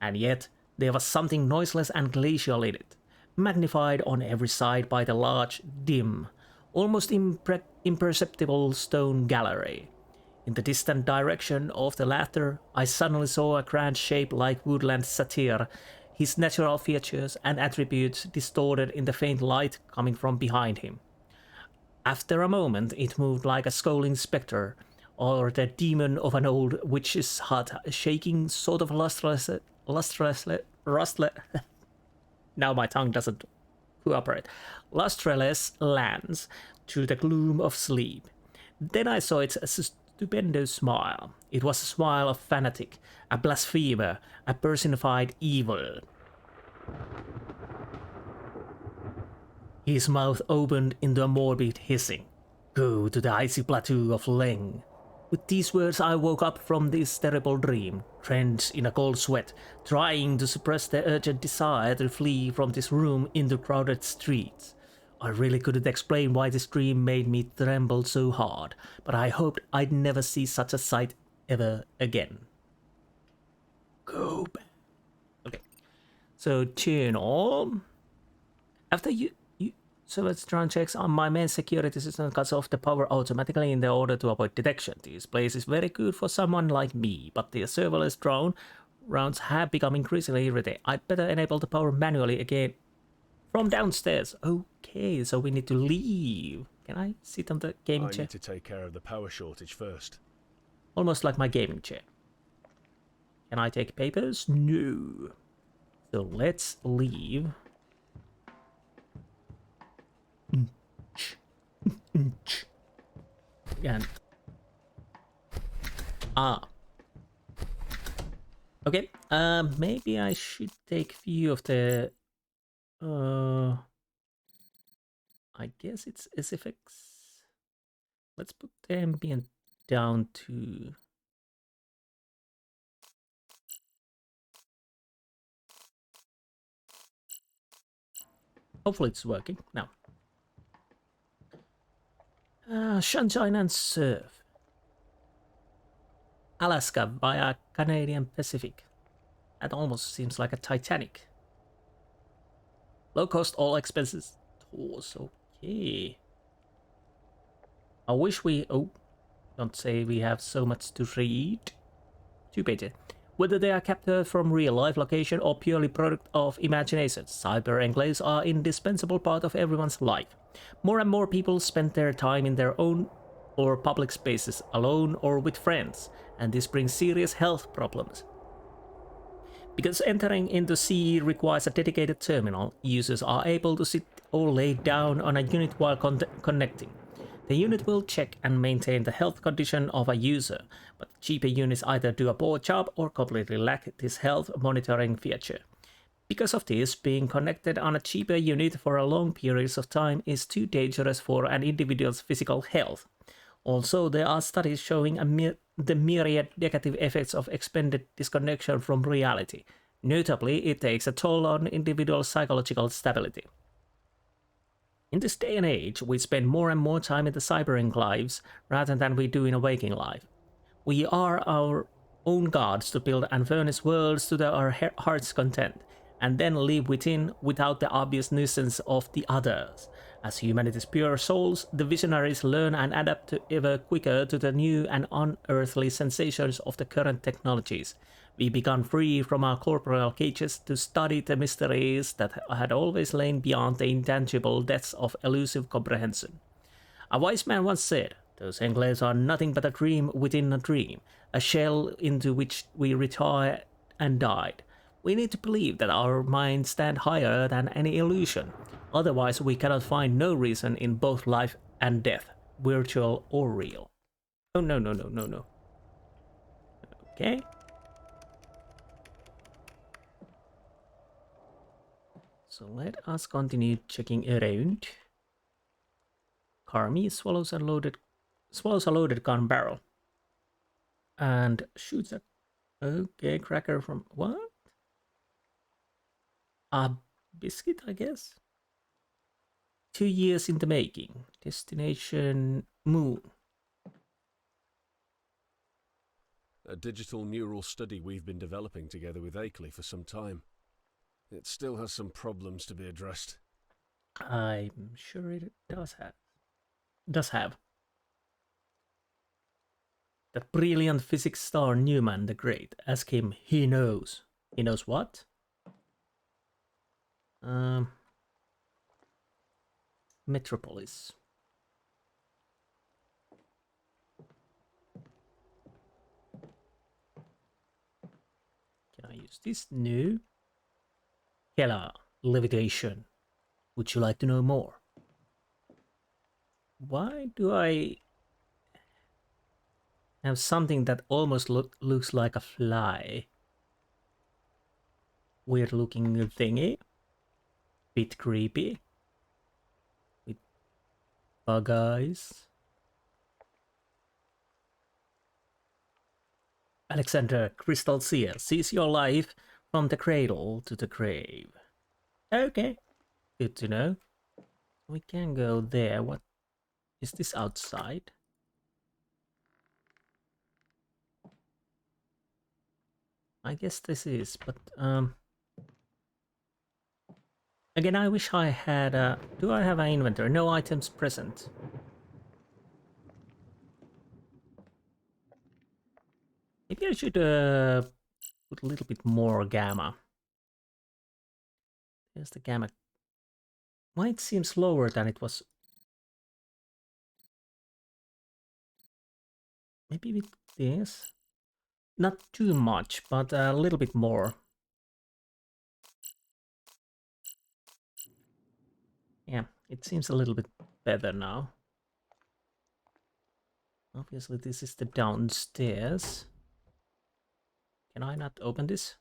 And yet, there was something noiseless and glacial in it, magnified on every side by the large, dim, almost imperceptible stone gallery. In the distant direction of the laughter, I suddenly saw a grand shape like woodland satyr, his natural features and attributes distorted in the faint light coming from behind him. After a moment, it moved like a scowling spectre, or the demon of an old witch's hut, shaking sort of lustreless. Now my tongue doesn't cooperate. Lustreless lands through the gloom of sleep. Then I saw its stupendous smile. It was a smile of fanatic, a blasphemer, a personified evil. His mouth opened into a morbid hissing. Go to the icy plateau of Leng. With these words I woke up from this terrible dream, drenched in a cold sweat, trying to suppress the urgent desire to flee from this room into crowded streets. I really couldn't explain why this dream made me tremble so hard, but I hoped I'd never see such a sight ever again. Go back. Okay. So turn on. After so let's run checks on my main security system cuts off the power automatically in order to avoid detection. This place is very good for someone like me, but the serverless drone rounds have become increasingly irritating. I'd better enable the power manually again from downstairs. Okay, so we need to leave. Can I sit on the gaming chair? I need to take care of the power shortage first. Almost like my gaming chair. Can I take papers? No. So let's leave. And okay, maybe I should take view of the I guess it's SFX. Let's put the ambient down to Hopefully it's working now. Sunshine and surf. Alaska via Canadian Pacific. That almost seems like a Titanic. Low cost, all expenses. Tours, okay. I wish we... Oh, don't say we have so much to read. 2 pages. Whether they are captured from real-life location or purely product of imagination, cyber enclaves are an indispensable part of everyone's life. More and more people spend their time in their own or public spaces, alone or with friends, and this brings serious health problems. Because entering into CE requires a dedicated terminal, users are able to sit or lay down on a unit while connecting. The unit will check and maintain the health condition of a user, but cheaper units either do a poor job or completely lack this health monitoring feature. Because of this, being connected on a cheaper unit for a long periods of time is too dangerous for an individual's physical health. Also, there are studies showing the myriad negative effects of extended disconnection from reality. Notably, it takes a toll on individual psychological stability. In this day and age, we spend more and more time in the cyber enclaves rather than we do in a waking life. We are our own gods to build and furnish worlds to our heart's content, and then live within without the obvious nuisance of the others. As humanity's pure souls, the visionaries learn and adapt ever quicker to the new and unearthly sensations of the current technologies. We become free from our corporeal cages to study the mysteries that had always lain beyond the intangible depths of elusive comprehension. A wise man once said, "Those enclaves are nothing but a dream within a dream, a shell into which we retire and died." We need to believe that our minds stand higher than any illusion. Otherwise, we cannot find no reason in both life and death, virtual or real. Oh, no. Okay. So let us continue checking around. Carmi swallows a loaded gun barrel. And shoots a... Okay, cracker from... What? A biscuit, I guess? 2 years in the making. Destination Moon. A digital neural study we've been developing together with Akeley for some time. It still has some problems to be addressed. I'm sure it does have. That brilliant physics star Newman the Great. Ask him, he knows. He knows what? Metropolis. Can I use this? No. Hela, levitation. Would you like to know more? Why do I have something that almost looks like a fly? Weird looking thingy. Bit creepy. With bug eyes. Alexander Crystal Seer sees your life from the cradle to the grave. Okay, good to know. We can go there. What is this outside? I guess this is, but again, I wish I had do I have an inventory? No items present. Maybe I should put a little bit more gamma. There's the gamma. Why it seems lower than it was? Maybe with this? Not too much, but a little bit more. Yeah, it seems a little bit better now. Obviously, this is the downstairs. Can I not open this?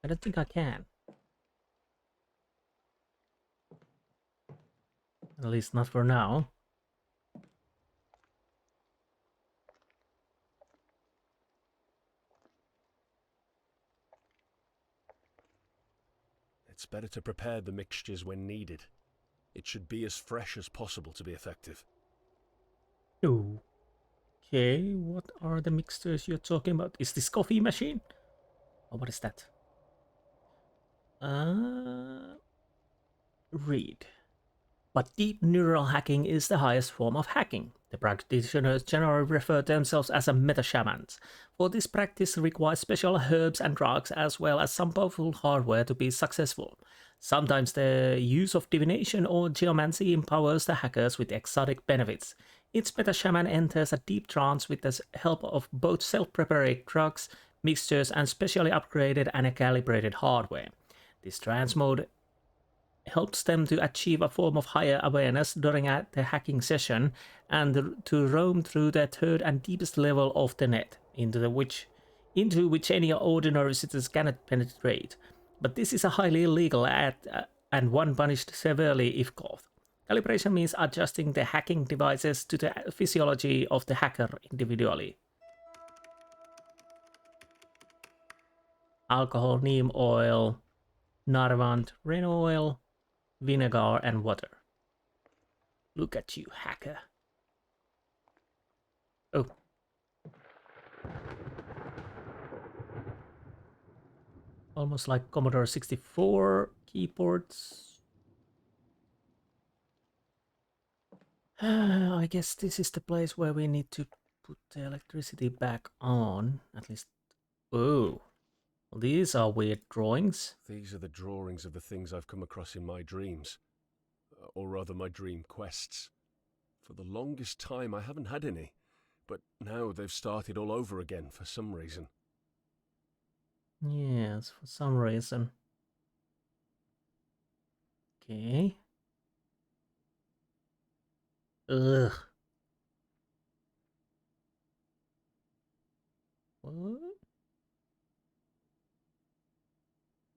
I don't think I can. At least not for now. better to prepare the mixtures when needed. It should be as fresh as possible to be effective. Okay, what are the mixtures you're talking about? Is this coffee machine? Or what is that? Read. But deep neural hacking is the highest form of hacking. The practitioners generally refer to themselves as a meta-shamans. For this practice requires special herbs and drugs as well as some powerful hardware to be successful. Sometimes the use of divination or geomancy empowers the hackers with exotic benefits. Each meta-shaman enters a deep trance with the help of both self-prepared drugs, mixtures and specially upgraded and calibrated hardware. This trance mode helps them to achieve a form of higher awareness during the hacking session and to roam through the third and deepest level of the net, into which any ordinary citizens cannot penetrate. But this is a highly illegal act and one punished severely if caught. Calibration means adjusting the hacking devices to the physiology of the hacker individually. Alcohol, neem oil, narvant, rain oil, vinegar and water. Look at you, hacker. Oh. Almost like Commodore 64 keyboards. I guess this is the place where we need to put the electricity back on. At least. Oh. Well, these are weird drawings. These are the drawings of the things I've come across in my dreams. Or rather, my dream quests. For the longest time, I haven't had any. But now they've started all over again for some reason. Yes, for some reason. Okay. Ugh. What?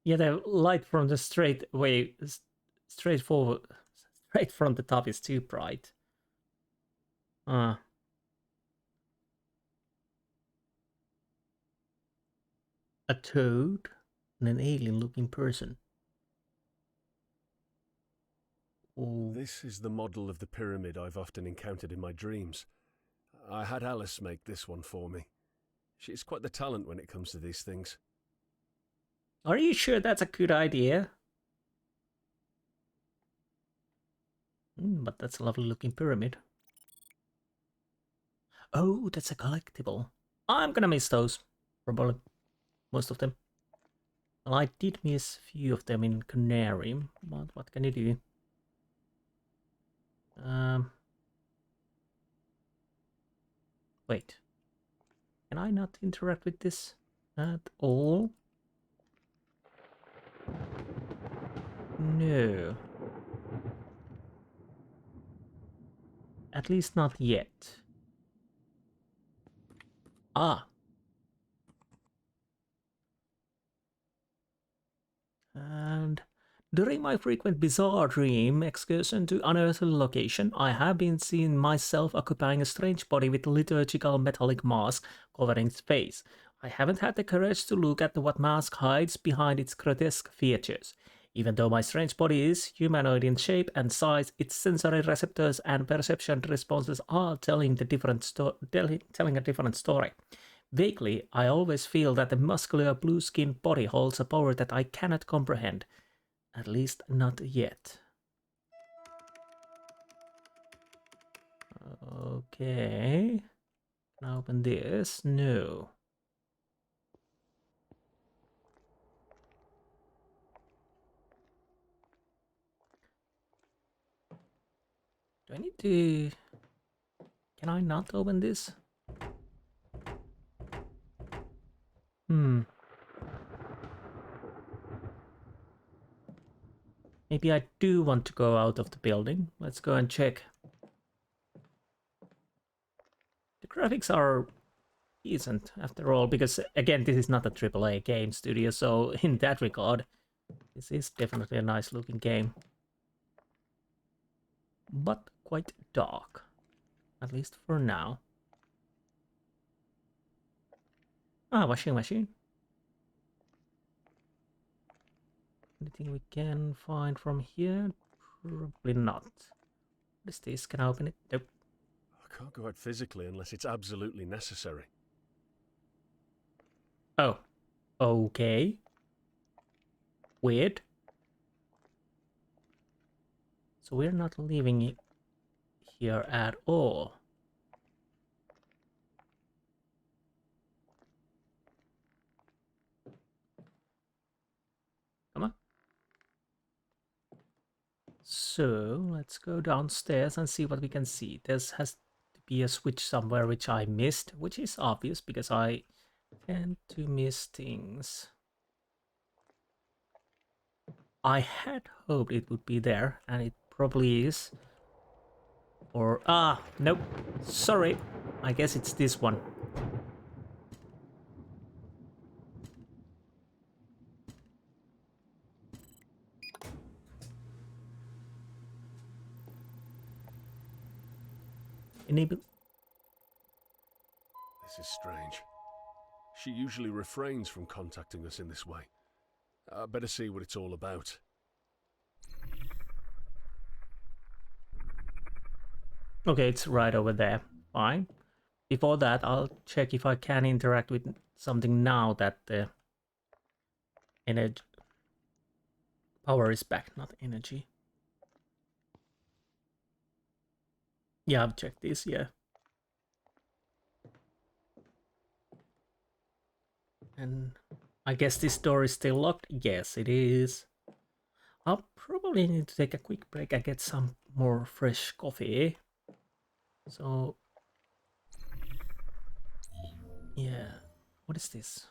Yeah, the light from the straight from the top is too bright. A toad and an alien-looking person. Oh. This is the model of the pyramid I've often encountered in my dreams. I had Alice make this one for me. She's quite the talent when it comes to these things. Are you sure that's a good idea? But that's a lovely looking pyramid. Oh, that's a collectible. I'm gonna miss those. Probably. Most of them. Well, I did miss a few of them in Conarium, but what can you do? Wait. Can I not interact with this at all? No. At least not yet. Ah. And during my frequent bizarre dream excursion to unearthly location, I have been seeing myself occupying a strange body with liturgical metallic mask covering its face. I haven't had the courage to look at what mask hides behind its grotesque features. Even though my strange body is humanoid in shape and size, its sensory receptors and perception responses are telling a different story. Vaguely, I always feel that the muscular blue-skinned body holds a power that I cannot comprehend. At least not yet. Okay. Can I open this? No. Do I need to... Can I not open this? Maybe I do want to go out of the building. Let's go and check. The graphics are decent after all, because again, this is not a AAA game studio, so in that regard, this is definitely a nice looking game. But quite dark, at least for now. Ah, washing machine. Anything we can find from here? Probably not. What is this? Can I open it? Nope. I can't go out physically unless it's absolutely necessary. Oh. Okay. Weird. So we're not leaving it here at all. Come on. So let's go downstairs and see what we can see. There has to be a switch somewhere which I missed, which is obvious because I tend to miss things. I had hoped it would be there, and it probably is. Or, nope. Sorry. I guess it's this one. Enable. This is strange. She usually refrains from contacting us in this way. I better see what it's all about. Okay, it's right over there. Fine. Before that, I'll check if I can interact with something now that the energy power is back, not energy. Yeah, I've checked this, yeah. And I guess this door is still locked? Yes, it is. I'll probably need to take a quick break and get some more fresh coffee. So, yeah. What is this?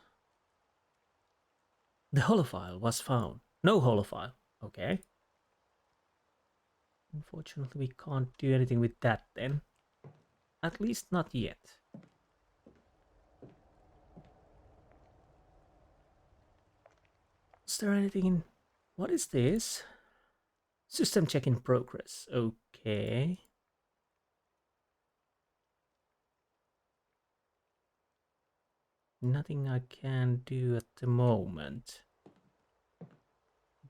The holophile was found. No holophile. Okay. Unfortunately, we can't do anything with that then. At least not yet. Is there anything in... What is this? System check in progress. Okay. Nothing I can do at the moment.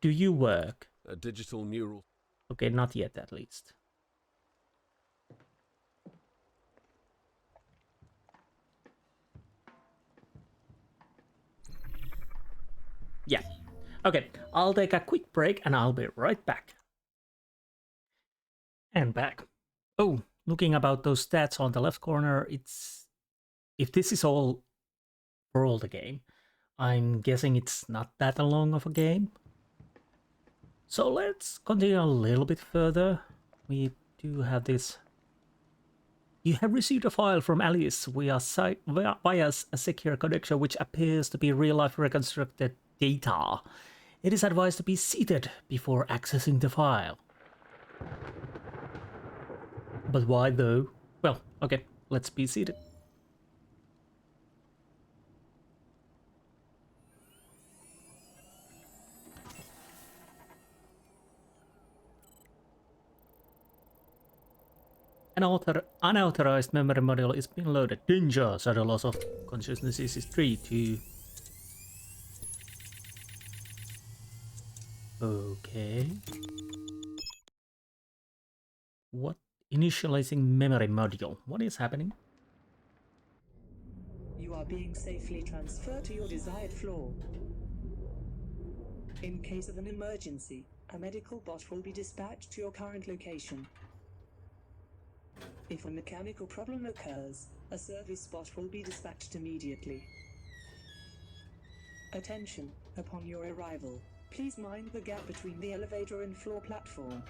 Do you work? A digital neural. Okay, not yet at least. Yeah. Okay, I'll take a quick break and I'll be right back. And back. Oh, looking about those stats on the left corner, it's... If this is all for all the game, I'm guessing it's not that long of a game. So let's continue a little bit further. We do have this. You have received a file from Alice via a secure connection which appears to be real-life reconstructed data. It is advised to be seated before accessing the file. But why though? Well, okay, let's be seated. An unauthorized memory module is being loaded. Danger! So the loss of consciousness is 3 to... Okay. What? Initializing memory module. What is happening? You are being safely transferred to your desired floor. In case of an emergency, a medical bot will be dispatched to your current location. If a mechanical problem occurs, a service bot will be dispatched immediately. Attention! Upon your arrival, please mind the gap between the elevator and floor platform.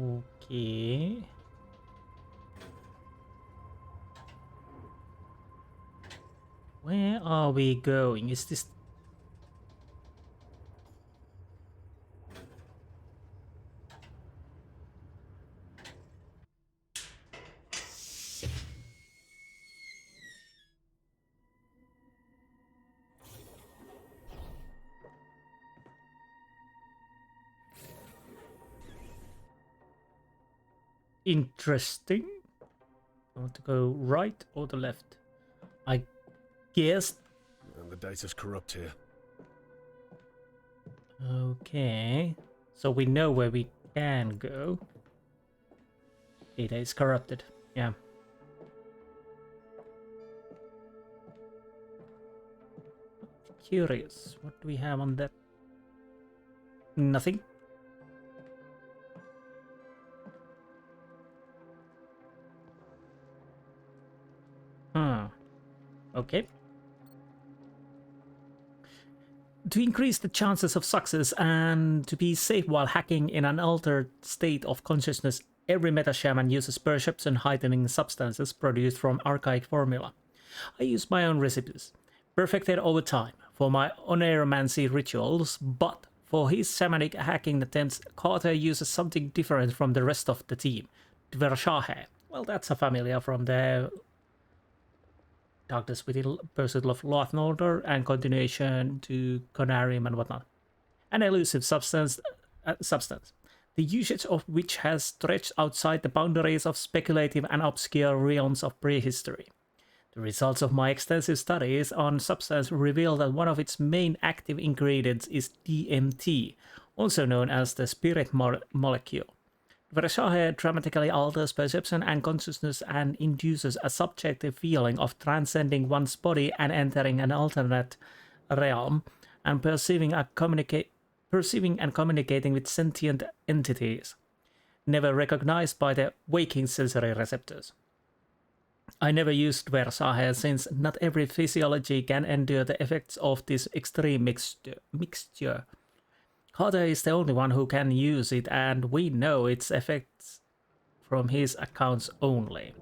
Okay. Where are we going? Is this... Interesting. I want to go right or the left? I guess the data's corrupt here. Okay. So we know where we can go. Data is corrupted. Yeah. Curious. What do we have on that? Nothing. Okay. To increase the chances of success and to be safe while hacking in an altered state of consciousness, every meta shaman uses perception heightening substances produced from archaic formula. I use my own recipes, perfected over time, for my oneromancy rituals, but for his shamanic hacking attempts, Carter uses something different from the rest of the team. Dvershahe. Well, that's a familiar from the Darkness Within Pursuit of Lothnolder and continuation to Conarium and whatnot. An elusive substance, the usage of which has stretched outside the boundaries of speculative and obscure realms of prehistory. The results of my extensive studies on substance reveal that one of its main active ingredients is DMT, also known as the spirit molecule. Dvershahe dramatically alters perception and consciousness and induces a subjective feeling of transcending one's body and entering an alternate realm and perceiving and communicating with sentient entities, never recognized by the waking sensory receptors. I never used Dvershahe since not every physiology can endure the effects of this extreme mixture. Carter is the only one who can use it, and we know its effects from his accounts only.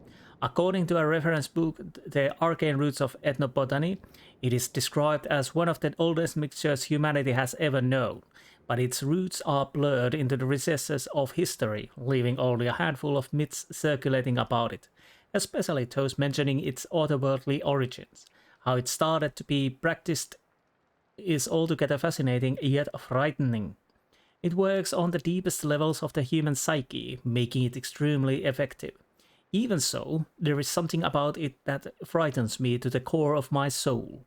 According to a reference book, The Arcane Roots of Ethnobotany, it is described as one of the oldest mixtures humanity has ever known, but its roots are blurred into the recesses of history, leaving only a handful of myths circulating about it, especially those mentioning its otherworldly origins. How it started to be practiced is altogether fascinating yet frightening. It works on the deepest levels of the human psyche, making it extremely effective. Even so, there is something about it that frightens me to the core of my soul.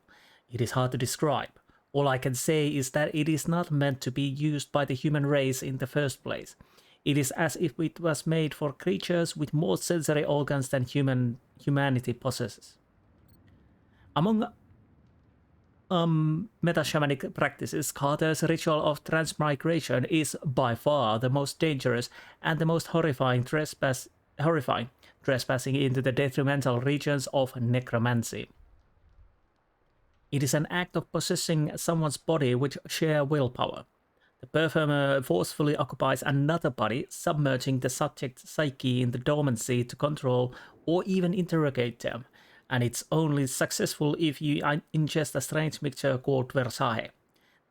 It is hard to describe. All I can say is that it is not meant to be used by the human race in the first place. It is as if it was made for creatures with more sensory organs than humanity possesses. Among meta-shamanic practices, Carter's ritual of transmigration is by far the most dangerous and the most horrifying trespassing into the detrimental regions of necromancy. It is an act of possessing someone's body with sheer willpower. The performer forcefully occupies another body, submerging the subject's psyche in the dormancy to control or even interrogate them, and it's only successful if you ingest a strange mixture called Dvershahe.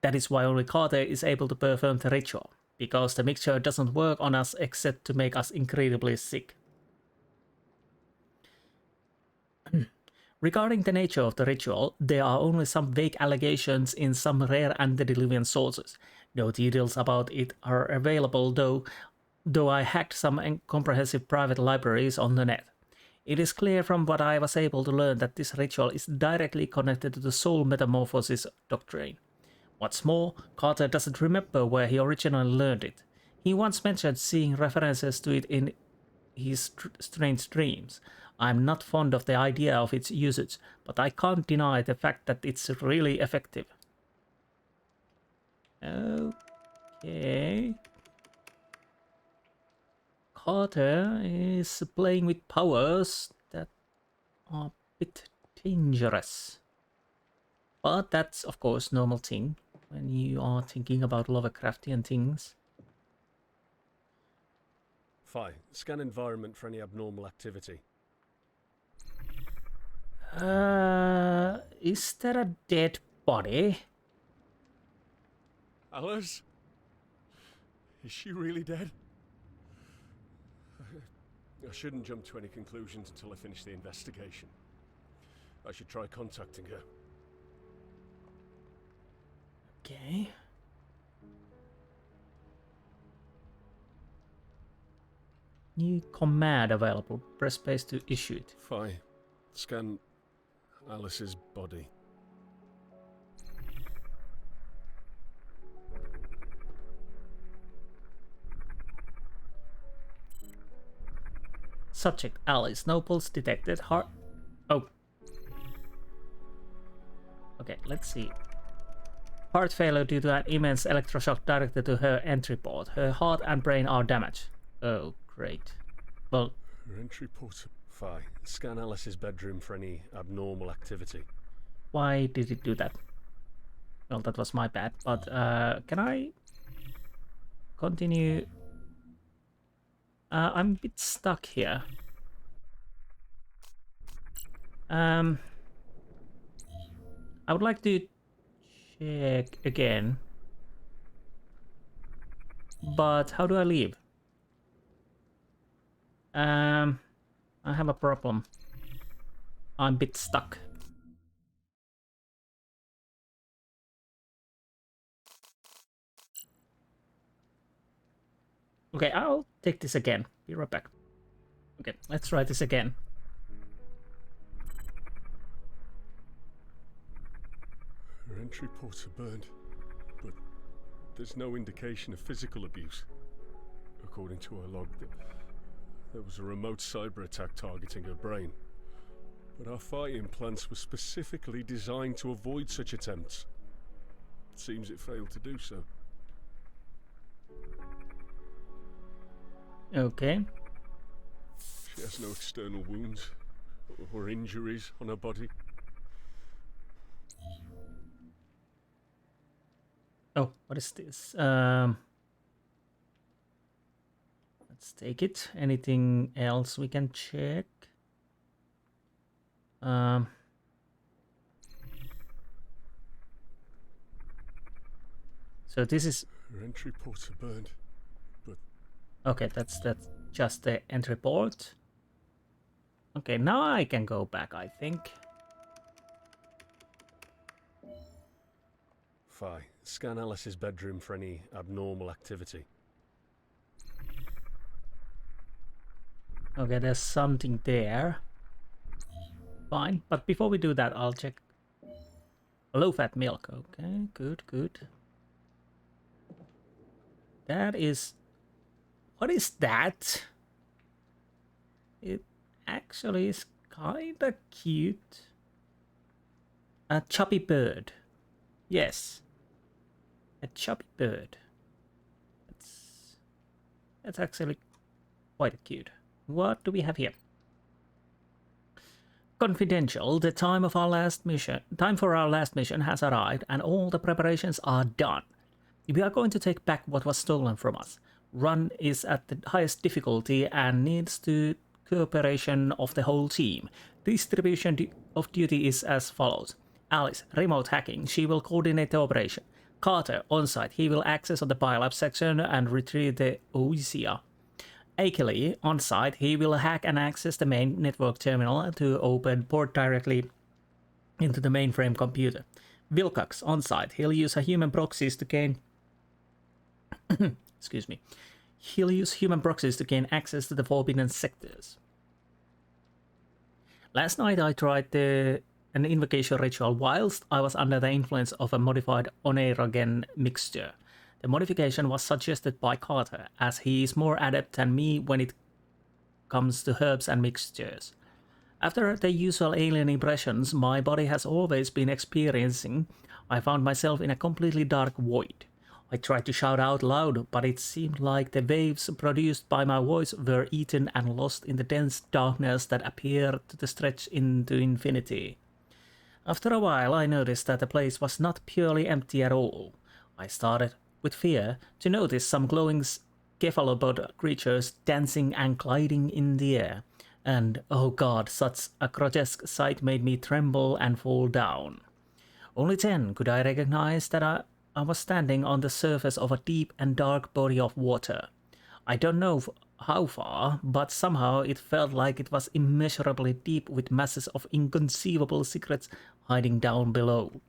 That is why only Carter is able to perform the ritual, because the mixture doesn't work on us except to make us incredibly sick. Regarding the nature of the ritual, there are only some vague allegations in some rare antediluvian sources. No details about it are available, though I hacked some comprehensive private libraries on the net. It is clear from what I was able to learn that this ritual is directly connected to the soul metamorphosis doctrine. What's more, Carter doesn't remember where he originally learned it. He once mentioned seeing references to it in his strange dreams. I'm not fond of the idea of its usage, but I can't deny the fact that it's really effective. Okay. Carter is playing with powers that are a bit dangerous. But that's, of course, normal thing when you are thinking about Lovecraftian things. Fine. Scan environment for any abnormal activity. Is there a dead body? Alice? Is she really dead? I shouldn't jump to any conclusions until I finish the investigation. I should try contacting her. Okay. New command available. Press space to issue it. Fine. Scan Alice's body. Subject Alice. No pulse detected. Heart. Oh. Okay, let's see. Heart failure due to an immense electroshock directed to her entry port. Her heart and brain are damaged. Oh, great. Well, Her entry port. Phi. Scan Alice's bedroom for any abnormal activity. why did it do that? Well, that was my bad. But can I continue? I'm a bit stuck here. I would like to check again. But how do I leave? I have a problem. I'm a bit stuck. Okay, I'll take this again. Be right back. Okay, let's try this again. Her entry ports are burned, but there's no indication of physical abuse. According to her log, there was a remote cyber attack targeting her brain. But our Phi implants were specifically designed to avoid such attempts. It seems it failed to do so. Okay. She has no external wounds or injuries on her body. Oh, what is this? Let's take it. Anything else we can check? So this is Her entry ports are burned, but okay. That's just the entry port. Okay, now I can go back, I think. Phi, scan Alice's bedroom for any abnormal activity. Okay, there's something there. Fine, but before we do that, I'll check. Low-fat milk. Okay, good, good. That is... What is that? It actually is kinda cute. A chubby bird. Yes. A chubby bird. That's actually quite cute. What do we have here? Confidential. The time for our last mission has arrived and all the preparations are done. We are going to take back what was stolen from us. Run is at the highest difficulty and needs the cooperation of the whole team. Distribution of duty is as follows. Alice, remote hacking. She will coordinate the operation. Carter, on-site. He will access on the pile-up section and retrieve the ODIN. Akeley, on-site. He will hack and access the main network terminal to open port directly into the mainframe computer. Wilcox, on-site. He'll use human proxies to gain... Excuse me. He'll use human proxies to gain access to the forbidden sectors. Last night I tried an invocation ritual whilst I was under the influence of a modified onerogen mixture. The modification was suggested by Carter, as he is more adept than me when it comes to herbs and mixtures. After the usual alien impressions my body has always been experiencing, I found myself in a completely dark void. I tried to shout out loud, but it seemed like the waves produced by my voice were eaten and lost in the dense darkness that appeared to stretch into infinity. After a while I noticed that the place was not purely empty at all. I started, with fear, to notice some glowing cephalopod creatures dancing and gliding in the air. And, oh god, such a grotesque sight made me tremble and fall down. Only then could I recognize that I was standing on the surface of a deep and dark body of water. I don't know how far, but somehow it felt like it was immeasurably deep with masses of inconceivable secrets hiding down below.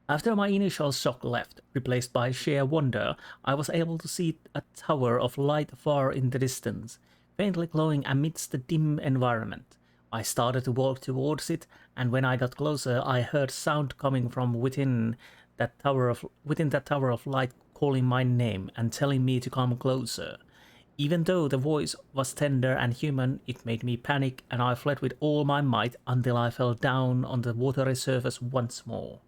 After my initial shock left, replaced by sheer wonder, I was able to see a tower of light far in the distance, faintly glowing amidst the dim environment. I started to walk towards it, and when I got closer I heard sound coming from within that tower of light calling my name and telling me to come closer. Even though the voice was tender and human, it made me panic and I fled with all my might until I fell down on the watery surface once more.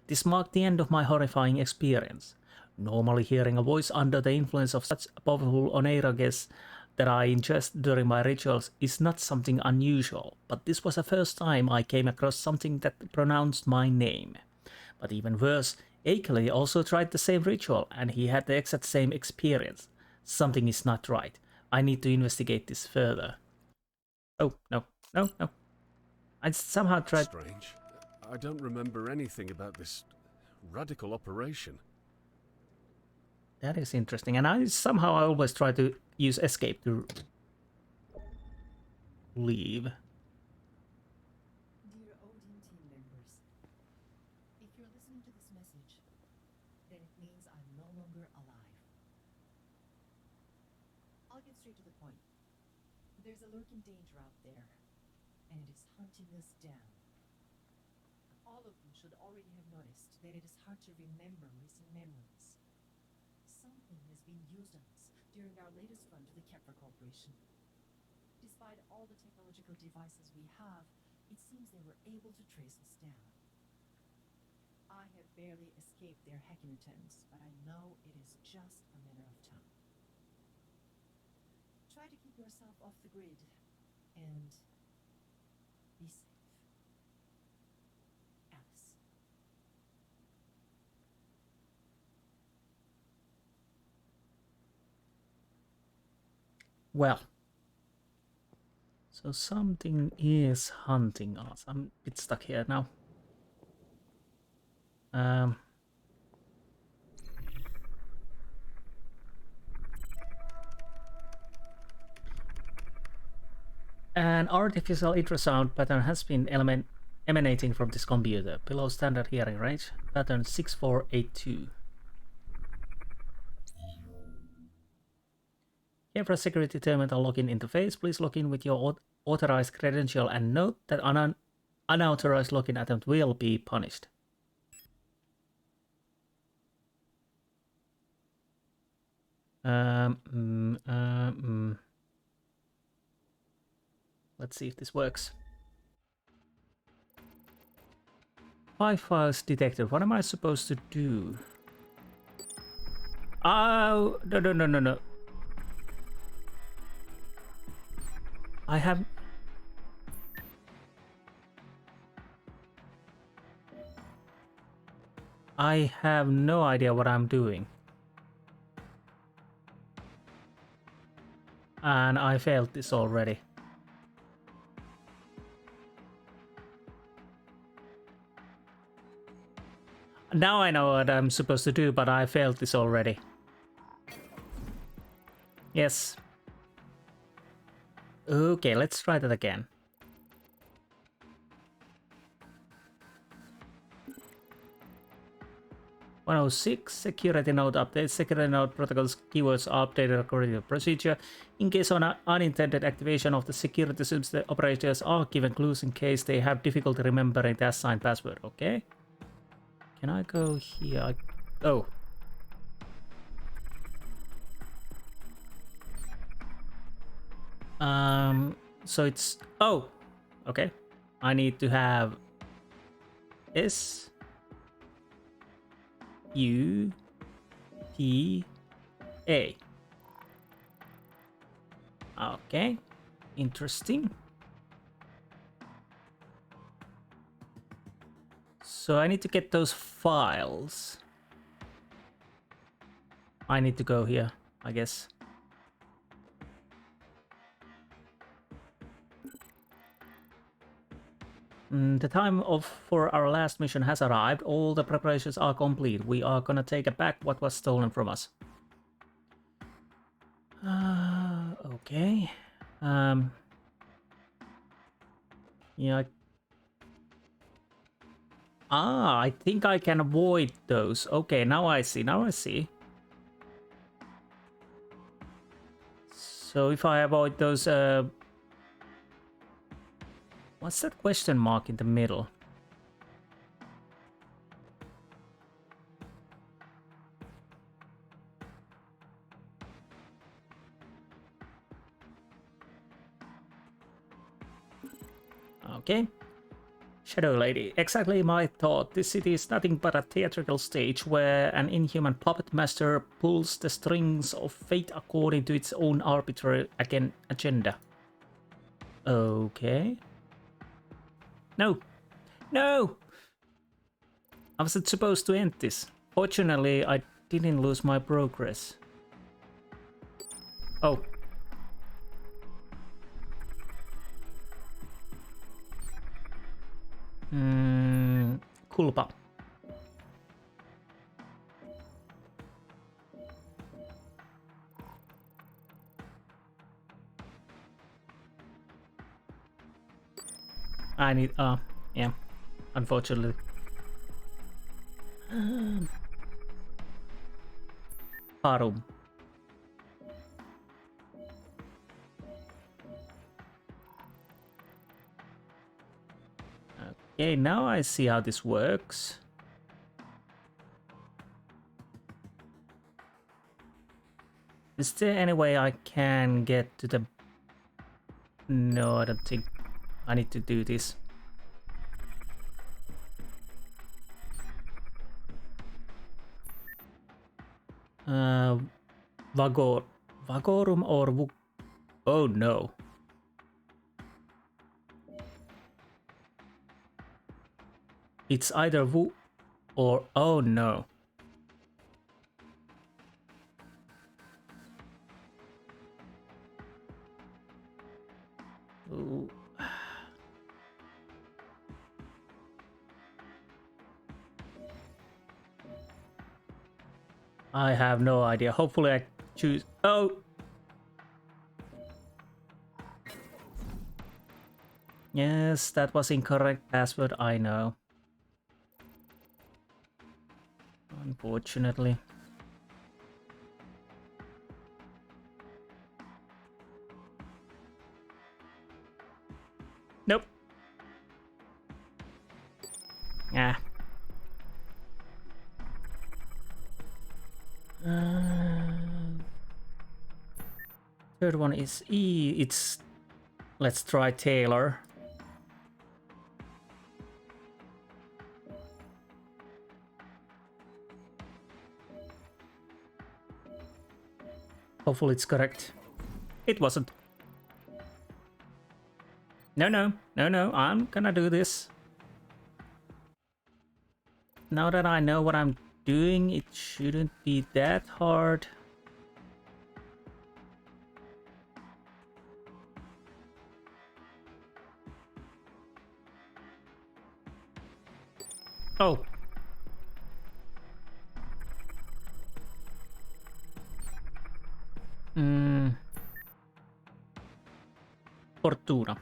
This marked the end of my horrifying experience. Normally hearing a voice under the influence of such powerful oneiroges that I ingest during my rituals is not something unusual, but this was the first time I came across something that pronounced my name. But even worse, Akeley also tried the same ritual and he had the exact same experience. Something is not right. I need to investigate this further. Oh, no. I somehow tried... Strange. I don't remember anything about this radical operation. That is interesting. And I always try to use escape to leave. Dear ODIN team members, if you're listening to this message, then it means I'm no longer alive. I'll get straight to the point. There's a lurking danger out there, and it is hunting us down. All of you should already have noticed that it is hard to remember missing memories. Something has been used on us during our latest run to the Kepler Corporation. Despite all the technological devices we have, it seems they were able to trace us down. I have barely escaped their hacking attempts, but I know it is just a matter of time. Try to keep yourself off the grid, and be safe. Alice. Well. So something is hunting us. I'm a bit stuck here now. An artificial ultrasound pattern has been emanating from this computer. Below standard hearing range. Pattern 6482. Here for security terminal login interface, please log in with your authorized credential and note that unauthorized login attempt will be punished. Let's see if this works. 5 files detected. What am I supposed to do? Oh, no. I have no idea what I'm doing. And I failed this already. Now I know what I'm supposed to do, but I failed this already. Yes. Okay, let's try that again. "106 security node update. Security node protocols keywords are updated according to procedure. In case of an unintended activation of the security systems, the operators are given clues in case they have difficulty remembering the assigned password." Okay. Can I go here? Oh. So it's... Oh! Okay. I need to have... S... U... T... A. Okay. Interesting. So I need to get those files. I need to go here, I guess. The time for our last mission has arrived. All the preparations are complete. We are gonna take back what was stolen from us. Okay. Yeah. I think I can avoid those. Okay, now I see. So if I avoid those, what's that question mark in the middle? Okay. Shadow Lady, exactly my thought. This city is nothing but a theatrical stage where an inhuman puppet master pulls the strings of fate according to its own arbitrary agenda. Okay. No! No! I wasn't supposed to end this. Fortunately, I didn't lose my progress. Oh. Culpa. I need, yeah, unfortunately. Harum. Okay, now I see how this works. Is there any way I can get to the... No, I don't think I need to do this. Vagorum or... Oh no. It's either Wu or... Oh no. Ooh. I have no idea. Hopefully I choose... Oh! Yes, that was incorrect password, I know. Unfortunately. Nope. Ah. Third one is E. It's... Let's try Taylor. Hopefully it's correct. It wasn't. No, I'm gonna do this. Now that I know what I'm doing, it shouldn't be that hard. Oh. Fortuna.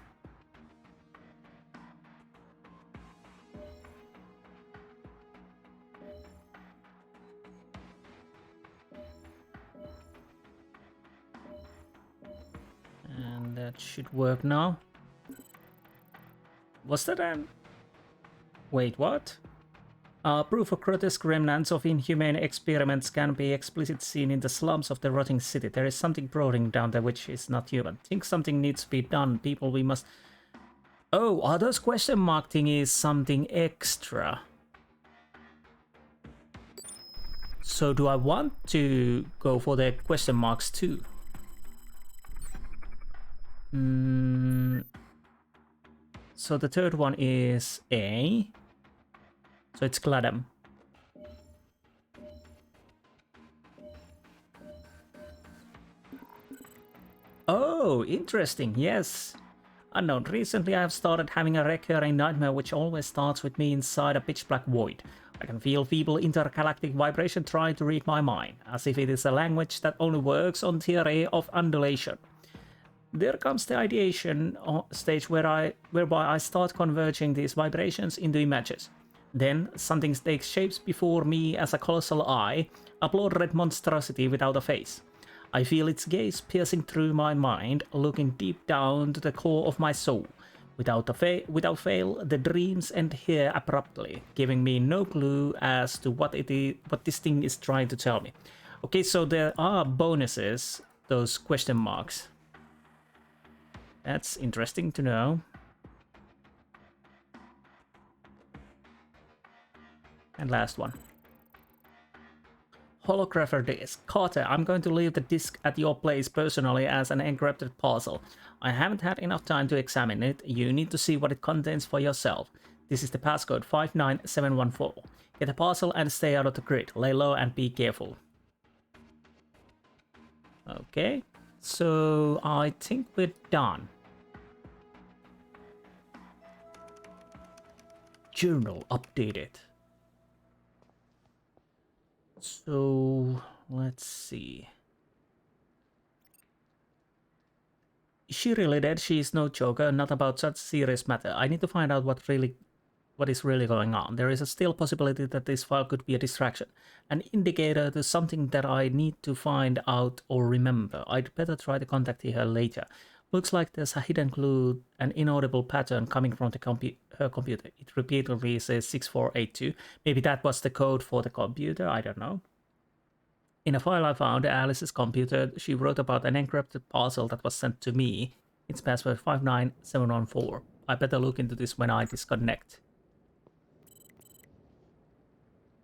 And that should work now. Was that an... Wait, what? Proof of grotesque remnants of inhumane experiments can be explicitly seen in the slums of the rotting city. There is something brooding down there which is not human. Think something needs to be done. People, we must... Oh, are those question mark thingies something extra? So do I want to go for the question marks too? So the third one is A. So it's Gladam. Oh, interesting, yes. Unknown, recently I have started having a recurring nightmare which always starts with me inside a pitch black void. I can feel feeble intergalactic vibration trying to read my mind, as if it is a language that only works on theory of undulation. There comes the ideation stage whereby I start converging these vibrations into images. Then something takes shapes before me as a colossal eye, a blood red monstrosity without a face. I feel its gaze piercing through my mind, looking deep down to the core of my soul. Without fail, the dreams end here abruptly, giving me no clue as to what this thing is trying to tell me. Okay, so there are bonuses, those question marks. That's interesting to know. And last one. Holographer disk. Carter, I'm going to leave the disk at your place personally as an encrypted parcel. I haven't had enough time to examine it. You need to see what it contains for yourself. This is the passcode 59714. Get a parcel and stay out of the grid. Lay low and be careful. Okay, so I think we're done. Journal updated. So let's see. Is she really dead? She is no joker, not about such serious matter. I need to find out what is really going on. There is a still possibility that this file could be a distraction, an indicator to something that I need to find out or remember. I'd better try to contact her later. Looks like there's a hidden clue, an inaudible pattern coming from her computer. It repeatedly says 6482. Maybe that was the code for the computer, I don't know. In a file I found at Alice's computer, she wrote about an encrypted parcel that was sent to me. It's password 59714. I better look into this when I disconnect.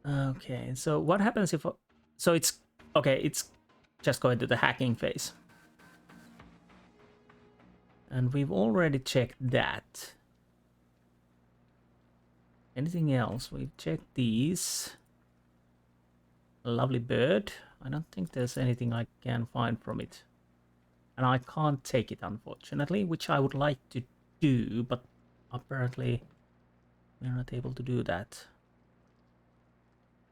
Okay, so what happens if... So it's... Okay, it's just going to the hacking phase. And we've already checked that. Anything else? We've checked these. Lovely bird. I don't think there's anything I can find from it. And I can't take it, unfortunately, which I would like to do, but apparently we're not able to do that.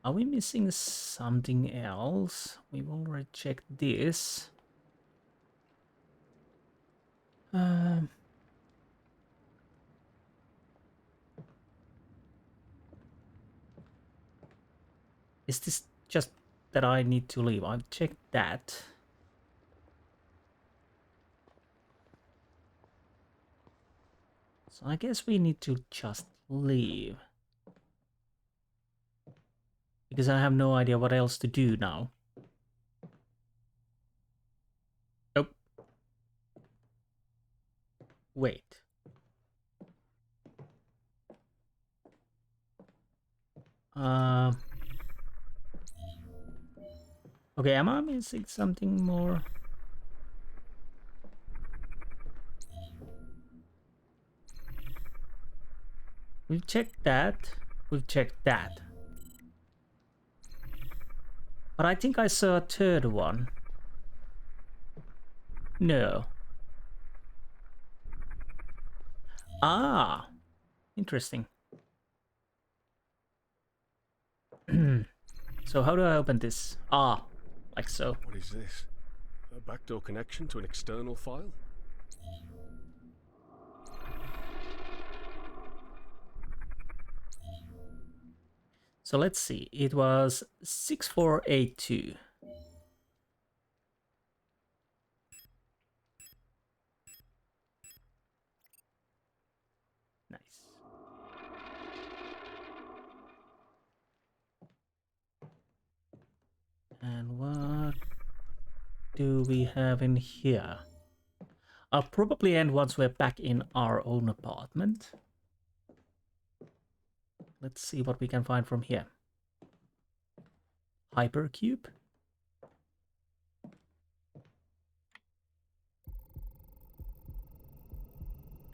Are we missing something else? We've already checked this. Is this just that I need to leave? I've checked that. So I guess we need to just leave. Because I have no idea what else to do now. Nope. Wait. Okay, am I missing something more? We've checked that. We've checked that. But I think I saw a third one. No. Ah, interesting. So how do I open this? Ah, like so. What is this? A backdoor connection to an external file? So let's see. It was 6482. Nice. And what do we have in here? I'll probably end once we're back in our own apartment. Let's see what we can find from here. Hypercube.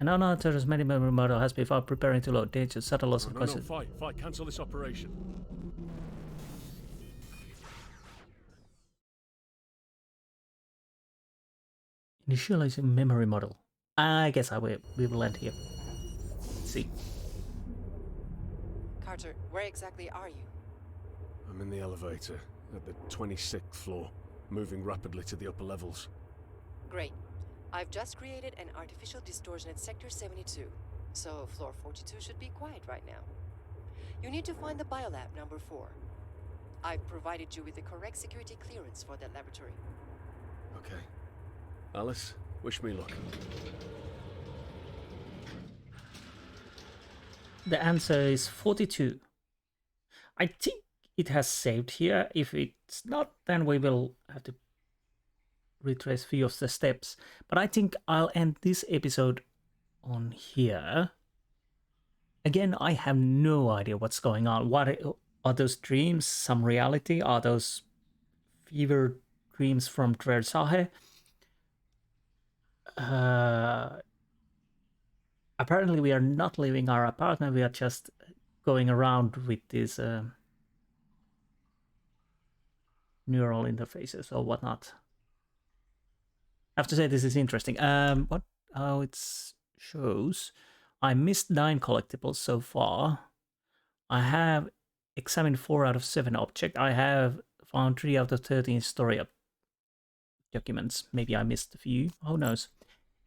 An unauthorized memory model has been found preparing to load. Danger, subtle loss of consciousness. No, fight, cancel this operation. Initializing memory model. I guess we will end here. Let's see. Carter, where exactly are you? I'm in the elevator at the 26th floor, moving rapidly to the upper levels. Great. I've just created an artificial distortion at Sector 72, so floor 42 should be quiet right now. You need to find the biolab number 4. I've provided you with the correct security clearance for that laboratory. Okay. Alice, wish me luck. The answer is 42. I think it has saved here. If it's not, then we will have to retrace a few of the steps. But I think I'll end this episode on here. Again, I have no idea what's going on, Are those dreams some reality? Are those fever dreams from Dversahe? Apparently we are not leaving our apartment, we are just going around with these neural interfaces or whatnot. I have to say this is interesting. How it shows, I missed 9 collectibles so far. I have examined 4 out of 7 objects. I have found 3 out of 13 story documents. Maybe I missed a few. Who knows?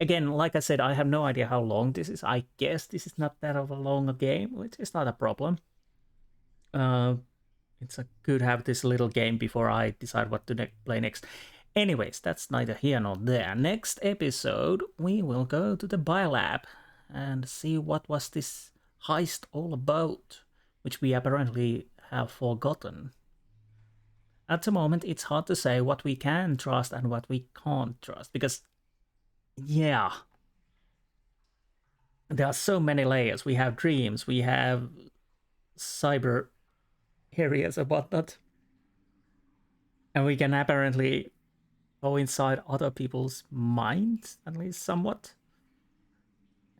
Again, like I said, I have no idea how long this is. I guess this is not that of a long game, which is not a problem. It's a good to have this little game before I decide what to play next. Anyways, that's neither here nor there. Next episode, we will go to the biolab and see what was this heist all about, which we apparently have forgotten. At the moment, it's hard to say what we can trust and what we can't trust, because, yeah, there are so many layers. We have dreams, we have cyber areas and whatnot, and we can apparently go inside other people's minds, at least somewhat.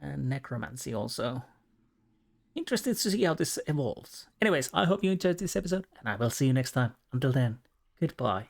And necromancy also. Interested to see how this evolves. Anyways, I hope you enjoyed this episode, and I will see you next time. Until then, goodbye.